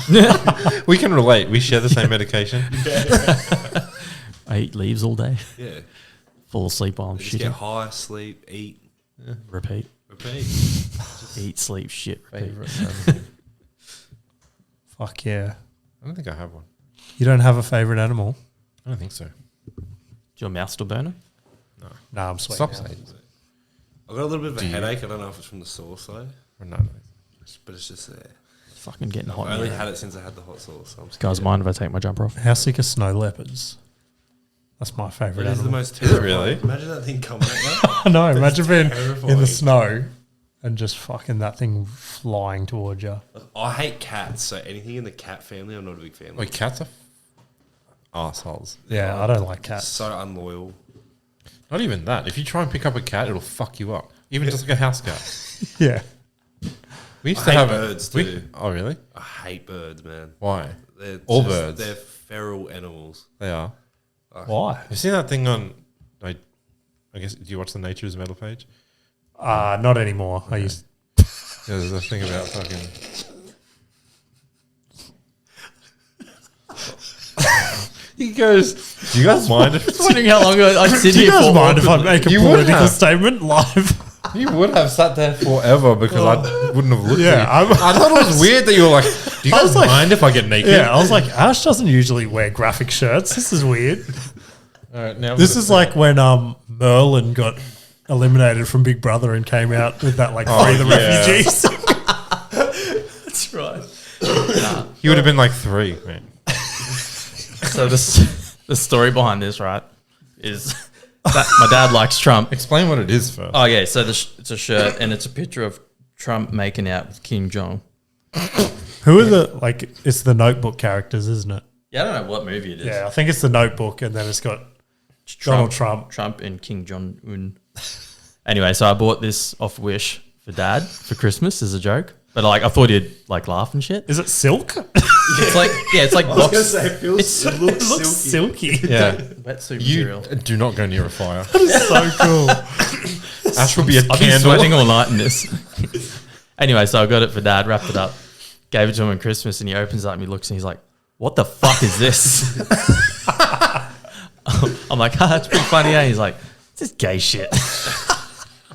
You know? We can relate. We share the same medication. I eat leaves all day. Yeah. Fall asleep while I'm They just get shitting. high, sleep, eat, Repeat. repeat. Eat, sleep, shit, repeat. Favorite. Fuck yeah. I don't think I have one. You don't have a favourite animal? I don't think so. Is your mouth still burning? No, I'm sweet. Stop now. saying. I've got a little bit of a Do you? headache. I don't know if it's from the sauce though, No. but it's just there. It's fucking getting hot. I in only here. had it since I had the hot sauce. So I'm Guys, scared. mind if I take my jumper off? How sick are snow leopards? That's my favourite It is the animal. most Is it terrifying. really? Imagine that thing coming at you. I know. Imagine being in terrifying. the snow and just fucking that thing flying towards you. I hate cats, so anything in the cat family, I'm not a big fan. Wait, cats are assholes. Yeah, I don't like cats. So unloyal. Not even that. If you try and pick up a cat, it'll fuck you up. Even just like a house cat. Yeah. We used I to hate have birds too. Oh, really? I hate birds, man. Why? They're All just- birds. They're feral animals. They are. Why? Have you seen that thing on? I guess. Do you watch the Nature is Metal page? Not anymore. I used. There's a thing about fucking. He goes, do you guys mind if Just wondering how long I'd sit Do you here guys for. mind if I make a You would political have. statement live? You would have sat there forever because I wouldn't have looked Yeah, at you. I thought it was weird that you were like, do you I guys was like- mind if I get naked? Yeah, I was like, Ash doesn't usually wear graphic shirts. This is weird. All right, now This is like when Merlin got eliminated from Big Brother and came out with that like free the yeah. refugees. That's right. He would have been like 3, man. So the story behind this, right, is that my dad likes Trump. Explain what it is first. Oh, yeah. So it's a shirt and it's a picture of Trump making out with Kim Jong. Who are the like? It's the Notebook characters, isn't it? Yeah, I don't know what movie it is. Yeah, I think it's the Notebook, and then it's got Donald Trump. Trump and King Jong Un. Anyway, so I bought this off Wish for Dad for Christmas as a joke, but like I thought he'd like laugh and shit. Is it silk? It's like it's like box. it looks It looks silky. Yeah. Wetsuit You material. do not go near a fire. It's so cool. Ash will be a I've been candle. sweating all night in this. Anyway, so I got it for Dad, wrapped it up, gave it to him on Christmas, and he opens it up and he looks and he's like, "What the fuck is this?" I'm like, "It's pretty funny." Eh? He's like, "This is gay shit."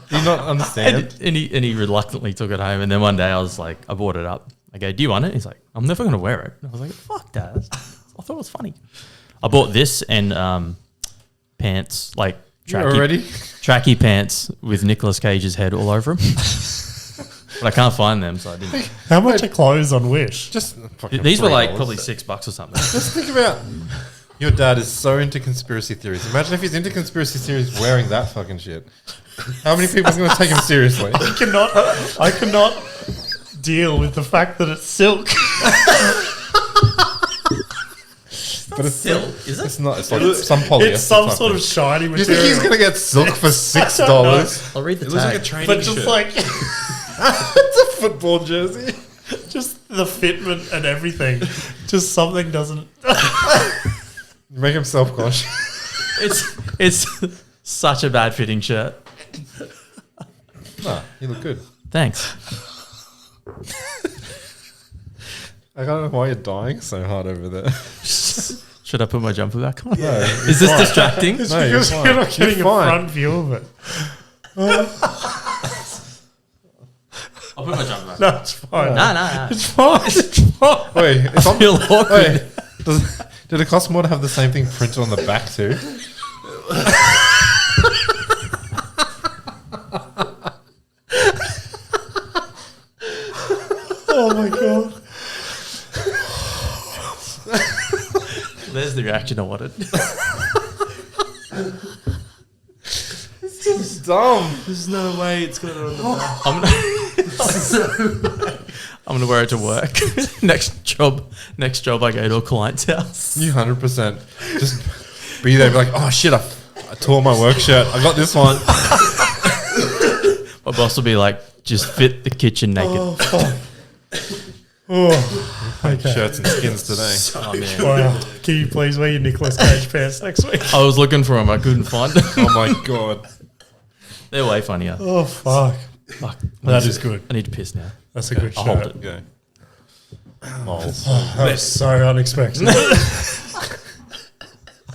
Do you not understand? And he reluctantly took it home. And then one day I was like, I bought it up. I go, "Do you want it?" He's like, "I'm never going to wear it." And I was like, "Fuck, Dad." I thought it was funny. I bought this and pants, like tracky pants with Nicolas Cage's head all over them. But I can't find them, so I didn't. How much are clothes on Wish? Just fucking These were like $3. probably $6 or something. Just think about your dad is so into conspiracy theories. Imagine if he's into conspiracy theories wearing that fucking shit. How many people are going to take him seriously? I cannot deal with the fact that it's silk. But it's Silk, is it? It's not. It's like some polyester. It's some type sort of thing. shiny You material. think he's going to get silk for $6? know. I'll read the It looks tag. like a training but just shirt. like It's a football jersey. just the fitment and everything. Just something doesn't. Make him self-conscious. It's such a bad fitting shirt. Nah, you look good. Thanks. I don't know why you're dying so hard over there. Should I put my jumper back on? No, Is this distracting? It's No, you're because fine. you're not You're getting a fine. front view of it. I'll put my jumper back. No, it's fine. Nah. It's fine. It's fine. Wait, it's I on, feel awkward. wait. Did it cost more to have the same thing printed on the back too? Oh my god. There's the reaction I wanted. It's dumb. There's no way it's got it on the back. I'm gonna wear it to work. next job I go to a client's house. You 100% just be there and be like, oh shit, I tore my work shirt. I got this one. My boss will be like, just fit the kitchen naked. Oh, fuck. Oh, okay. Shirts and skins today. Oh, man. Wow. Can you please wear your Nicolas Cage pants next week? I was looking for them, I couldn't find them. Oh my god. They're way funnier. Oh, fuck. Fuck. That is good. I need to piss now. That's a good I'll hold shirt. it. Go. That was so unexpected. I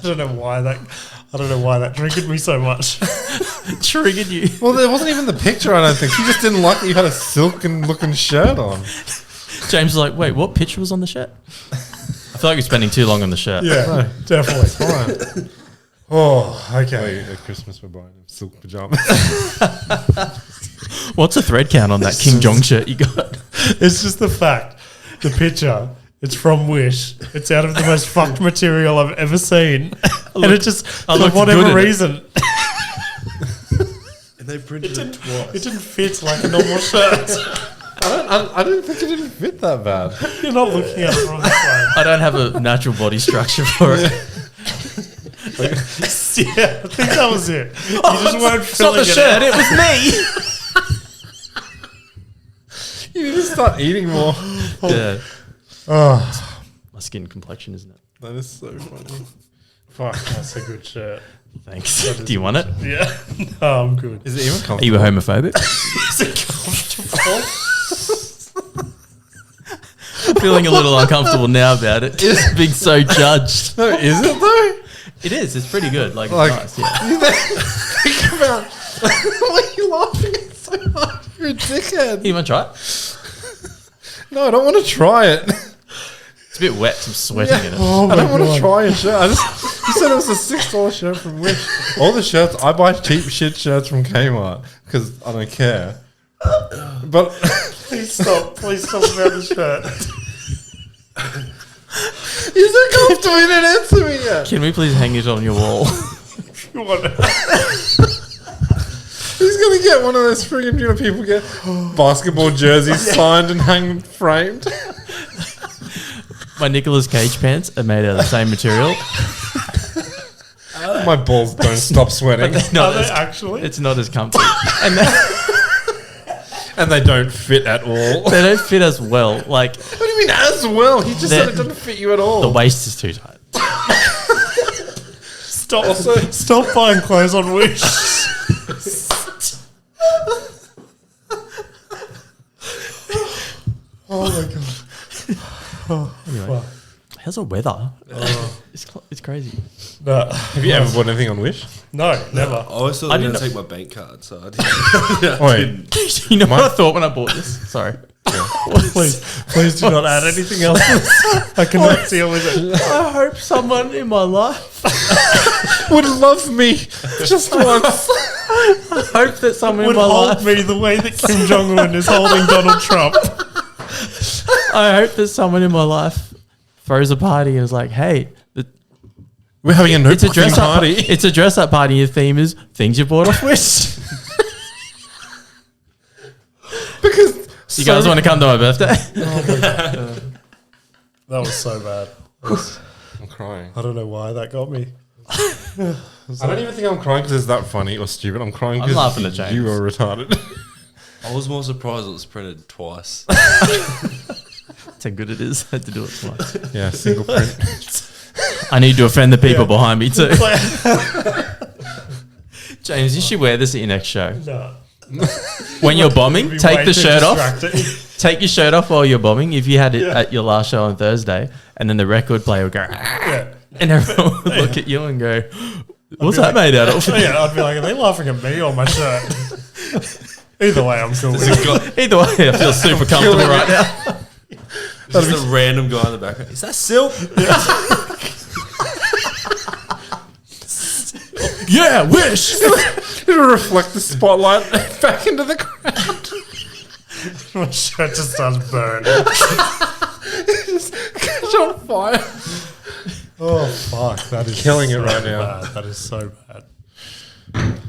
don't know why that triggered me so much. Triggered you. Well, there wasn't even the picture, I don't think. He just didn't like that you had a silken looking shirt on. James was like, wait, what picture was on the shirt? I feel like you're spending too long on the shirt. Yeah, definitely. Fine. Oh, okay. Wait, at Christmas we're buying him silk pajamas. What's the thread count on that King Jong shirt you got? It's just the fact, the picture, it's from Wish. It's out of the most fucked material I've ever seen. And it just, for looked whatever good in it. reason, And they printed it twice. it didn't fit like a normal shirt. I didn't think it didn't fit that bad. You're not looking at it from this way. I don't have a natural body structure for it. Yeah, I think that was it. You just weren't It's not filling the shirt, it it was me. You need to start eating more. Yeah. Oh, My skin complexion, isn't it? That is so funny. fuck, that's a good shirt. Thanks. Do you want it? Yeah. No, I'm good. Is it even Are comfortable? you homophobic? Is it comfortable? I'm feeling a little uncomfortable now about it. It's being so judged. No, is it though? It is. It's pretty good. Like, Like- it's nice. Yeah. Think about why are you laughing so hard? You're a dickhead. You want to try it? No, I don't want to try it. It's a bit wet. I'm sweating in it. Oh I my don't want to God. try a shirt. You said it was a $6 shirt from Wish. All the shirts, I buy cheap shit shirts from Kmart because I don't care. But Please stop about the shirt. you said comfortable, you didn't answer me yet. Can we please hang it on your wall? You want it? He's going to get one of those friggin' people get basketball jerseys signed and hang framed. My Nicolas Cage pants are made out of the same material. My balls don't stop sweating. They're not Are they as, actually? it's not as comfy. And And they don't fit at all. they don't fit as well. Like, What do you mean as well? He just said it doesn't fit you at all. the waist is too tight. Stop buying clothes on Wish. Oh my god. Anyway, how's the weather? It's crazy. No, Have you ever bought anything on Wish? no, never. I always thought I they were going didn't to take my bank card, so I didn't. Wait, You know what I thought when I bought this? Sorry. Please do not add anything else. I cannot deal with it. I hope someone in my life, would love me just once. I hope that someone Would in my hold life, me the way that Kim Jong Un is holding Donald Trump. I hope that someone in my life throws a party and is like, hey, We're having a it's a notebook dress up party. It's a dress up party. Your theme is things you bought off Wish. Because You guys want to come to my birthday? That was so bad. I'm crying. I don't know why that got me. I don't even think I'm crying because it's that funny or stupid. I'm crying I'm because laughing at James. you are retarded. I was more surprised it was printed twice. That's how good it is. I had to do it twice. Yeah, single print. I need to offend the people behind me too. James, you should wear this at your next show. No. When you're bombing, It'd be take way the too shirt off. distracting. Take your shirt off while you're bombing. If you had it Yeah. at your last show on Thursday, and then the record player would go, Yeah. and everyone would look at you and go, "What's be that like- made out of?" Yeah, I'd be like, are they laughing at me or my shirt? Either way, I'm cool with it. Either way, I feel super comfortable right now. Just a random guy in the background. Is that Silk? Yeah, Wish. It'll reflect the spotlight back into the crowd. My shirt just starts burning. Catch on fire. Oh, fuck. That is Killing it so right now. bad. That is so bad.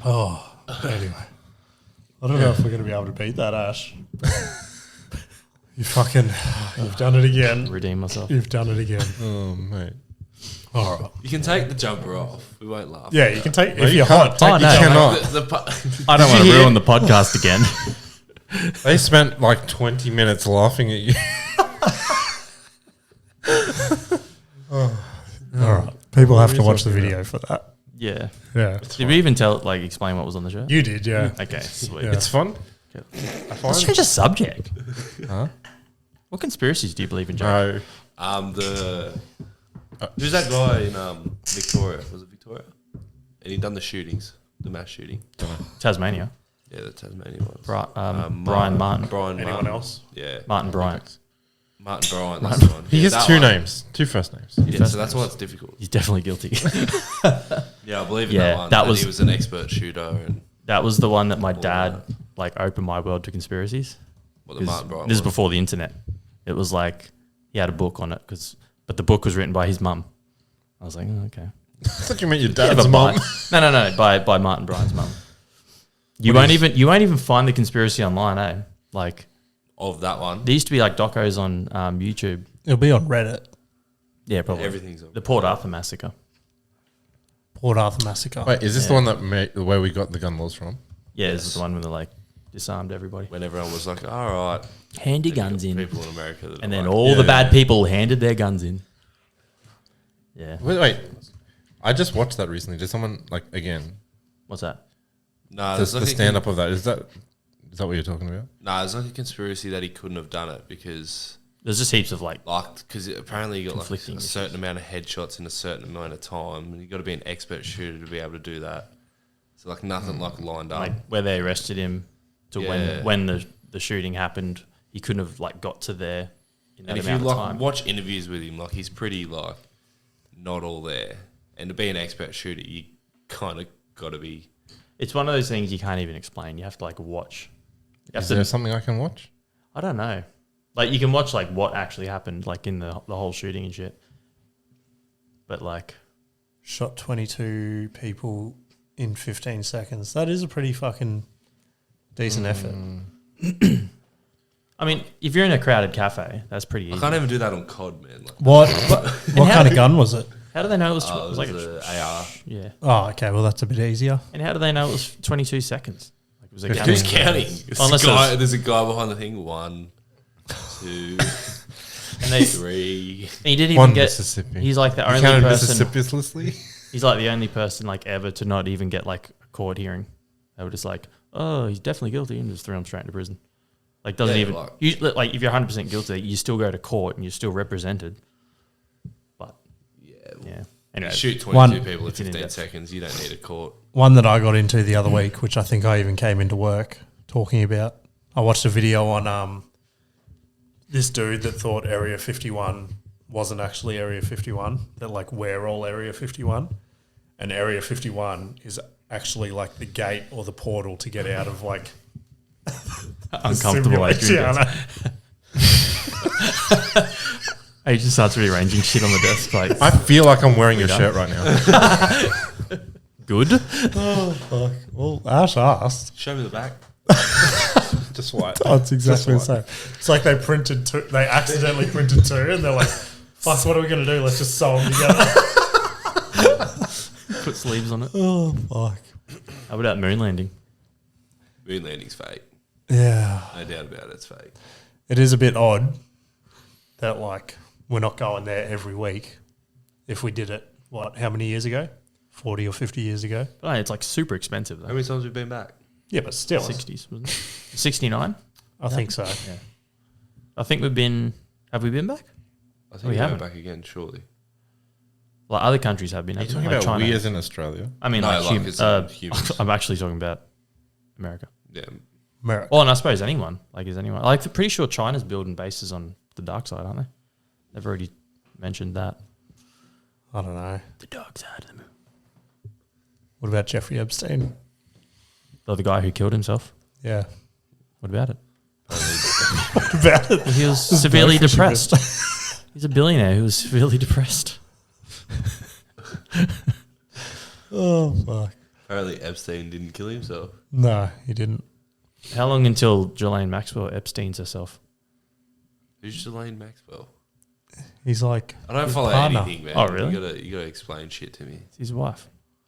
Oh, anyway. I don't know if we're going to be able to beat that, Ash. You've done it again. Redeem myself. You've done it again. Oh, mate. All right. You can take the jumper off. We won't laugh. Yeah, you can take, No, if you you're can't. hot, Oh, no. You cannot. I don't Did want you to hear- ruin the podcast again. They spent like 20 minutes laughing at you. all right. People have to watch the video for that. Yeah. Yeah. Did we even explain what was on the show? You did, yeah. Okay, sweet. Yeah. It's fun. Okay. I Let's find. change the subject. Huh? What conspiracies do you believe in, Joe? No. Who's that guy in Victoria? Was it Victoria? And he done the shootings, the mass shooting. Tasmania. Yeah, the Tasmanian ones. Brian Martin. Brian Anyone Martin. else? Yeah, Martin Bryant. Martin Bryant. That's the one. He Yeah, has that two one. names, two first names. Yeah, so that's why it's difficult. He's definitely guilty. Yeah, I believe in Yeah, that one. that That was- he was an expert shooter and That was the one that my dad opened my world to conspiracies. what the Martin Bryant This is was. before the internet. It was like he had a book on it but the book was written by his mum. I was like, oh, okay. I thought you meant your Yeah, dad's but mom. No, by Martin Bryant's mum. You won't even find the conspiracy online, eh? Like Of that one. there used to be like docos on YouTube. It'll be on Reddit. Yeah, probably. Everything's on. The Port Arthur massacre. Port Arthur Massacre. Wait, is this the one that where we got the gun laws from? Yeah, this is the one where they disarmed everybody. When everyone was like, all right. Hand your Then you guns got in. People in America that And are then like, all the Yeah. bad people handed their guns in. Yeah. Wait. I just watched that recently. Did someone again? What's that? No, The stand up of that is that what you're talking about? No, there's like a conspiracy that he couldn't have done it because There's just heaps of because apparently you got like conflicting a certain amount of headshots in a certain amount of time, and you got to be an expert shooter to be able to do that. So like nothing lined up. like where they arrested him to Yeah. when the shooting happened, he couldn't have got to there in that And if you amount of time. watch interviews with him, he's pretty not all there. And to be an expert shooter, you kind of got to be. It's one of those things you can't even explain. You have to watch. You have Is to, there something I can watch? I don't know. You can watch what actually happened, in the whole shooting and shit. But Shot 22 people in 15 seconds. That is a pretty fucking decent effort. I mean, if you're in a crowded cafe, that's pretty easy. I can't even do that on COD, man. What kind of gun was it? How do they know it was? It was a AR. yeah. Oh, okay. Well, that's a bit easier. And how do they know it was 22 seconds? Was it Fifteen. counting? He's counting. Unless There's a guy behind the thing. 1, 2, And they, 3. he didn't One even get. Mississippi. He's the You only counted person. Mississippi-lessly? He's the only person ever to not even get a court hearing. They were just oh, he's definitely guilty, and just threw him straight into prison. Doesn't Yeah, even if you're 100% guilty, you still go to court and you're still represented. But yeah. Anyway, You shoot 22 One- people in It's an 15 in-depth. seconds. You don't need a court. One that I got into the other week, which I think I even came into work talking about. I watched a video on this dude that thought Area 51 wasn't actually Area 51, that we're all Area 51. And Area 51 is actually the gate or the portal to get out of uncomfortable. simulation. Yeah, I know. He just starts rearranging shit on the desk. I feel like I'm wearing your shirt right now. Good. Oh, fuck. Well, Ash asked. Show me the back. Just white. Oh, it's exactly the same. It's they printed two. They accidentally printed two, and they're fuck, what are we going to do? Let's just sew them together. Put sleeves on it. Oh, fuck. How about moon landing? Moon landing's fake. Yeah. No doubt about it. It's fake. It is a bit odd that, we're not going there every week. If we did it, how many years ago? 40 or 50 years ago? But it's super expensive How though. many times have we been back? Yeah, but still. 60s, wasn't it? 69? I think so. Yeah. I think we've been. Have we been back? I think We we're going haven't. back again, surely. Other countries have been. Are you haven't talking they? about China. we as in Australia? I mean, No, humans. humans. I'm actually talking about America. Yeah. America. Well, and I suppose anyone. Is anyone? I'm pretty sure China's building bases on the dark side, aren't they? They've already mentioned that. I don't know. The dark side of the moon. What about Jeffrey Epstein? The guy who killed himself. Yeah. What about it? What about it? He was severely no fishing depressed. He's a billionaire who was severely depressed. Oh, fuck. Apparently Epstein didn't kill himself. No, he didn't. How long until Ghislaine Maxwell Epstein's herself? Who's Ghislaine Maxwell? He's I don't his follow partner. anything, man. Oh, really? You gotta explain shit to me. It's his wife.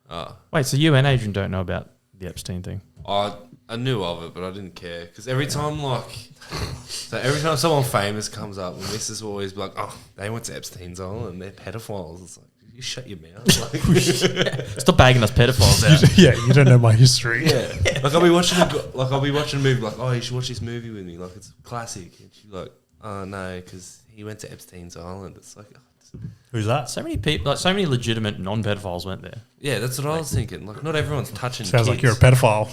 Oh. Wait, so you and Adrian don't know about the Epstein thing? I knew of it, but I didn't care because every time someone famous comes up, my missus will always be like, "Oh, they went to Epstein's Island. They're pedophiles." It's you shut your mouth. Stop bagging us pedophiles out. Yeah, you don't know my history. Yeah, I'll be watching a movie oh, you should watch this movie with me. It's a classic, and she's like, "Oh no, because he went to Epstein's Island." It's Who's that? So many people, so many legitimate non-pedophiles went there. yeah, that's what I was thinking. Not everyone's touching. Sounds like you're a kids. pedophile.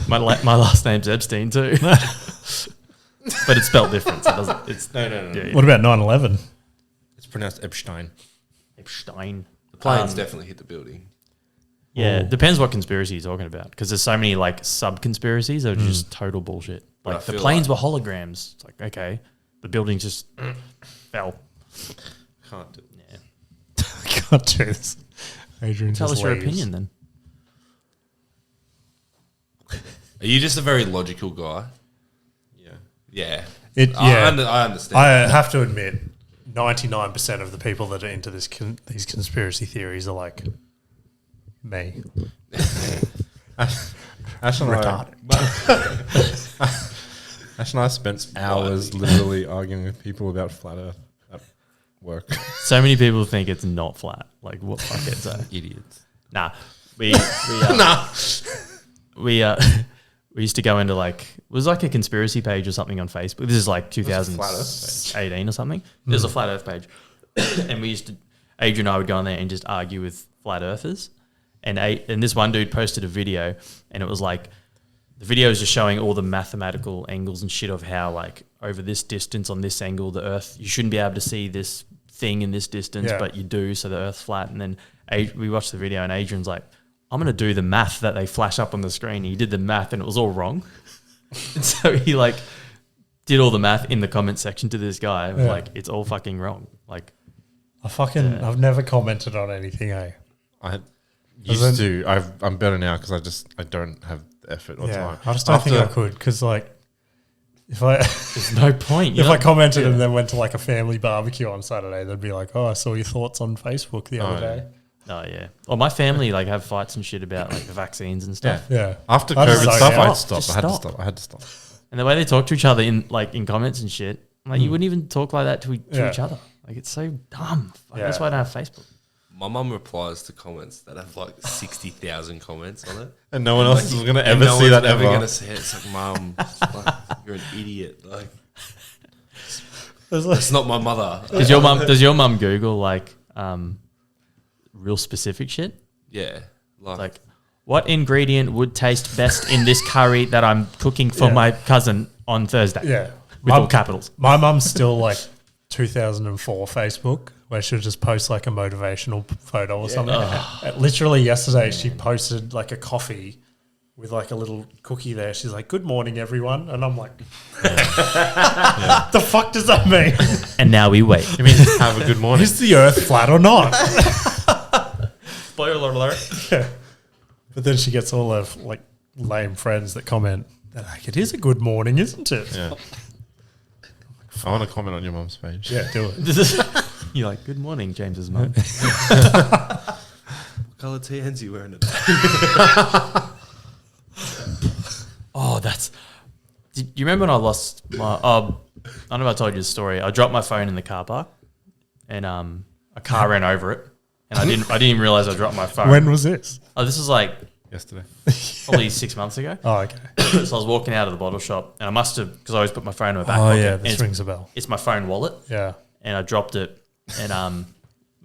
My last name's Epstein too, but it's spelled different. So it doesn't. It's No. yeah, What about 9/11? It's pronounced Epstein. Epstein. The planes definitely hit the building. Yeah, Oh. depends what conspiracy you're talking about because there's so many sub conspiracies that are just total bullshit. But I The feel planes were holograms. It's okay, the building just fell. Can't do it. Yeah. Can't do this. Adrian, Tell just us your leaves. opinion then. Are you just a very logical guy? Yeah. Yeah. Yeah. I understand. I have to admit, 99% of the people that are into these conspiracy theories are like me. Ash and Retarded. Ash and I spent hours literally arguing with people about flat Earth. work. So many people think it's not flat. Like, what fuckheads are? Idiots. Nah. We we used to go into like, it was like a conspiracy page or something on Facebook. This is like 2018 or something. There's a flat earth page. And Adrian and I would go on there and just argue with flat earthers. And this one dude posted a video, and it was like, the video is just showing all the mathematical angles and shit of how, like, over this distance on this angle, the earth, you shouldn't be able to see this thing in this distance, but you do, so the earth's flat. And then we watched the video, and Adrian's like, I'm going to do the math that they flash up on the screen. He did the math, and it was all wrong. And so he, like, did all the math in the comment section to this guy. And like, it's all fucking wrong. Like, I've never commented on anything, I used to. I'm better now because I don't have the effort or time. I just don't think I could, because, like, there's no point. If I commented and then went to like a family barbecue on Saturday, they'd be like, "Oh, I saw your thoughts on Facebook the other day." Oh yeah. Well, my family like have fights and shit about like the vaccines and stuff. Yeah. After I COVID just stuff, zoned I had to stop. And the way they talk to each other in comments and shit, like you wouldn't even talk like that to each other. Like, it's so dumb. Like, that's why I don't have Facebook. My mum replies to comments that have like 60,000 comments on it. And no one else is going to ever see that ever. Going to see it. It's like, Mum, like, you're an idiot. Like, it's not my mother. Does your mum Google like real specific shit? Yeah. Like, what ingredient would taste best in this curry that I'm cooking for my cousin on Thursday? Yeah. With all capitals. My mum's still like 2004 Facebook, where she'll just post like a motivational photo or something. Literally yesterday, she posted like a coffee with like a little cookie there. She's like, "Good morning, everyone," and I'm like, "The fuck does that mean?" And now we wait. You mean have a good morning? Is the Earth flat or not? Spoiler alert. Yeah. But then she gets all of like lame friends that comment, they're like, "It is a good morning, isn't it?" Yeah. I want to comment on your mum's page. Yeah, do it. You're like, "Good morning, James's mum." What colour TN's you wearing today? Do you remember when I lost my? I don't know if I told you the story. I dropped my phone in the car park, and a car ran over it, and I didn't even realize I dropped my phone. When was this? Oh, this was like Yesterday. probably 6 months ago. Oh, okay. So I was walking out of the bottle shop, and I must have, because I always put my phone in my back Oh, pocket. yeah, and this rings a bell. It's my phone wallet, Yeah. and I dropped it, and I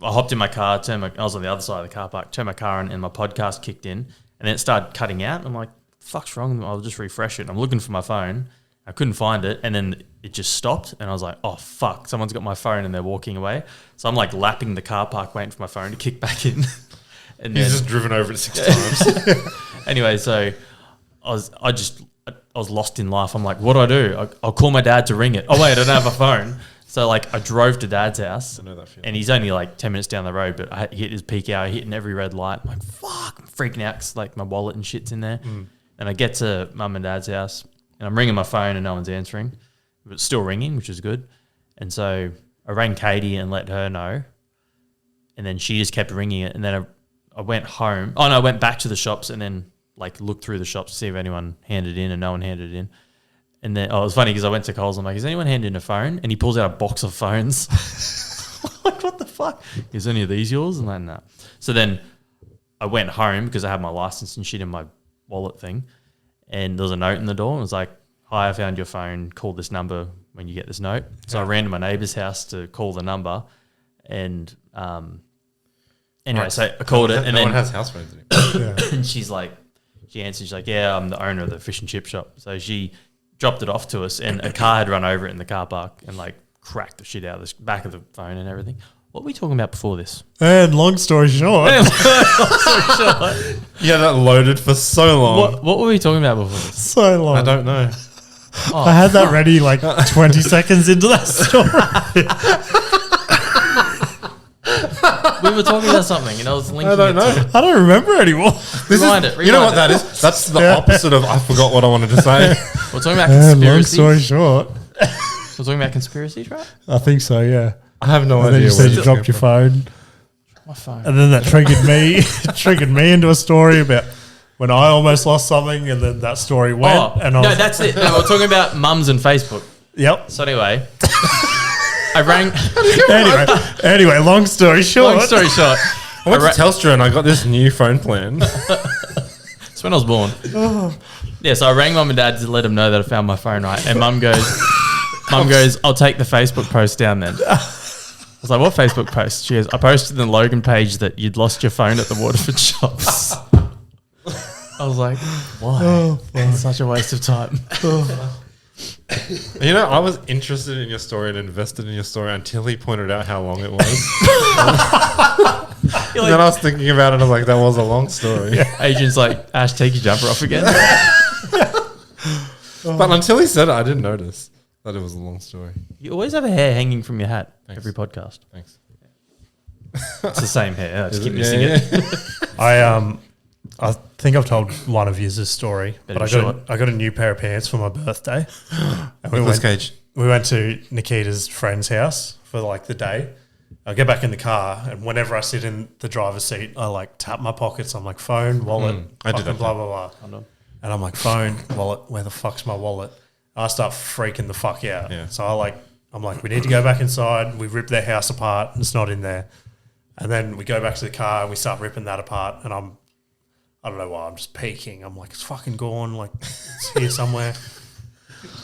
hopped in my car, I was on the other side of the car park, turned my car on, and my podcast kicked in, and then it started cutting out. I'm like, fuck's wrong? I'll just refresh it. I'm looking for my phone. I couldn't find it, and then it just stopped, and I was like, oh, fuck, someone's got my phone, and they're walking away. So I'm like lapping the car park, waiting for my phone to kick back in. And He's then, just driven over it 6 times. anyway, so I was lost in life. I'm like, what do I do? I'll call my dad to ring it. Oh, wait, I don't have a phone. So, like, I drove to Dad's house, I know that feeling. and he's only, like, 10 minutes down the road, but I hit his peak hour, hitting every red light. I'm like, fuck, I'm freaking out because, like, my wallet and shit's in there. And I get to Mum and Dad's house, and I'm ringing my phone, and no one's answering. But it's still ringing, which is good. And so I rang Katie and let her know, and then she just kept ringing it, and then I went home. Oh, no, I went back to the shops and then, like, looked through the shops to see if anyone handed in, and no one handed it in. And then, it was funny because I went to Coles. I'm like, has anyone handed in a phone? And he pulls out a box of phones. I'm like, what the fuck? Is any of these yours? And I'm like, no. So then I went home because I had my license and shit in my wallet thing. And there was a note in the door. And it was like, hi, I found your phone. Call this number when you get this note. So I ran to my neighbour's house to call the number. And anyway, Right. so I called it. And no then one has house phones anymore. Yeah. and she answered, she's like, yeah, I'm the owner of the fish and chip shop. So she dropped it off to us, and a car had run over it in the car park and, like, cracked the shit out of the back of the phone and everything. What were we talking about before this? And long story short, Yeah, that loaded for so long. What were we talking about before this? so long. I don't know. I had that ready like 20 seconds into that story. We were talking about something, and I was linking I don't it to know. I don't remember anymore. Rewind it. You know what rewind that is? That's the opposite of I forgot what I wanted to say. We're talking about And long conspiracies. story short, We're talking about conspiracies, right? I think so, yeah. I have no And then idea. you said where you this dropped came your from. phone. My phone. And then that triggered me into a story about when I almost lost something, and then that story went. Oh, and I no, was, that's it. No, we're talking about mums and Facebook. yep. So anyway, I rang. Anyway, long story short. Long story short, I went to Telstra and I got this new phone plan. it's when I was born. Yeah, so I rang mum and dad to let them know that I found my phone right, and mum goes, I'll take the Facebook post down then. I was like, what Facebook post? She goes, I posted in the Logan page that you'd lost your phone at the Waterford shops. I was like, why? It's such a waste of time. You know, I was interested in your story and invested in your story until he pointed out how long it was. And then I was thinking about it, I was like, that was a long story. Agent's like, Ash, take your jumper off again. But until he said it, I didn't notice that it was a long story. You always have a hair hanging from your hat every podcast. Thanks. It's the same hair. I just keep Yeah, missing it. I think I've told one of you this story, Better but be I got a new pair of pants for my birthday. And Nicolas Cage. we went to Nikita's friend's house for like the day. I get back in the car, and whenever I sit in the driver's seat, I like tap my pockets. I'm like, phone, wallet, I do fucking that blah, blah, blah. And I'm like, phone, wallet, where the fuck's my wallet? I start freaking the fuck out. Yeah. So I'm like, we need to go back inside. We ripped their house apart. It's not in there. And then we go back to the car and we start ripping that apart. And I don't know why, I'm just peeking. I'm like, it's fucking gone. Like, it's here somewhere.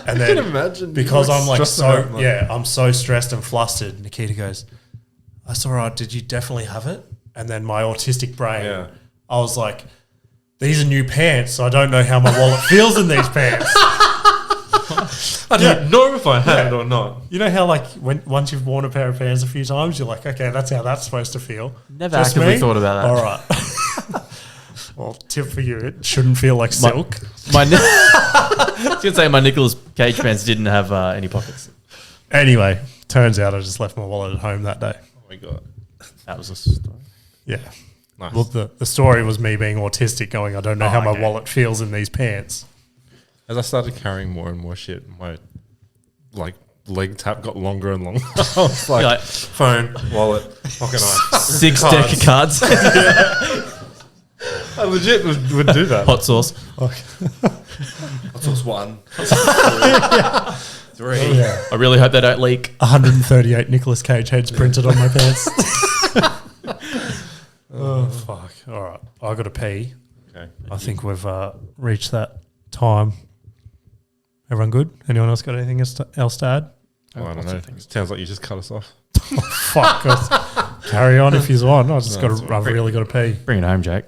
And then can imagine because you, I'm like stressed out, so, like- yeah, I'm so stressed and flustered. Nikita goes, that's all right. Did you definitely have it? And then my autistic brain, Yeah. I was like, these are new pants, so I don't know how my wallet feels in these pants. I don't know if I had it or not. You know how like once you've worn a pair of pants a few times, you're like, okay, that's how that's supposed to feel. Never Just actively me? thought about that. All right. Well, tip for you, it shouldn't feel like silk. I was going to say my Nicolas Cage pants didn't have any pockets. Anyway, turns out I just left my wallet at home that day. Oh my God. That was a story. Yeah. Nice. Well, the story was me being autistic going, I don't know how my wallet feels in these pants. As I started carrying more and more shit, my like leg tap got longer and longer. I was like, You're like, phone, wallet, pocket knife. 6 deck of cards. I legit would do that. Hot sauce. That's what's one. 3. Yeah. I really hope they don't leak. 138 Nicolas Cage heads printed on my pants. Oh, fuck. All right. I got to pee. Okay. I think we've reached that time. Everyone good? Anyone else got anything else to add? Well, I don't know. It sounds like you just cut us off. Fuck. Carry on if you want. I've really got to pee. Bring it home, Jake.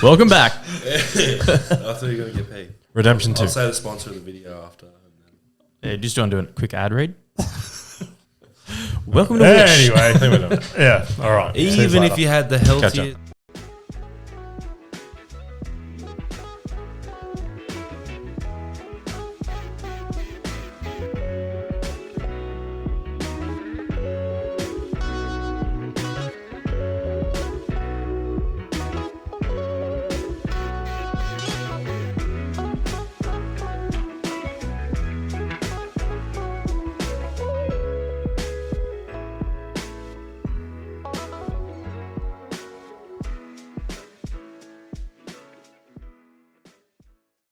Welcome back. I thought you were going to get paid. Redemption 2. I'll say the sponsor of the video after. And then. Yeah, just want to do a quick ad read. Welcome to Wish. Anyway. Yeah. All right. See you Even later. if you had the Catch healthiest.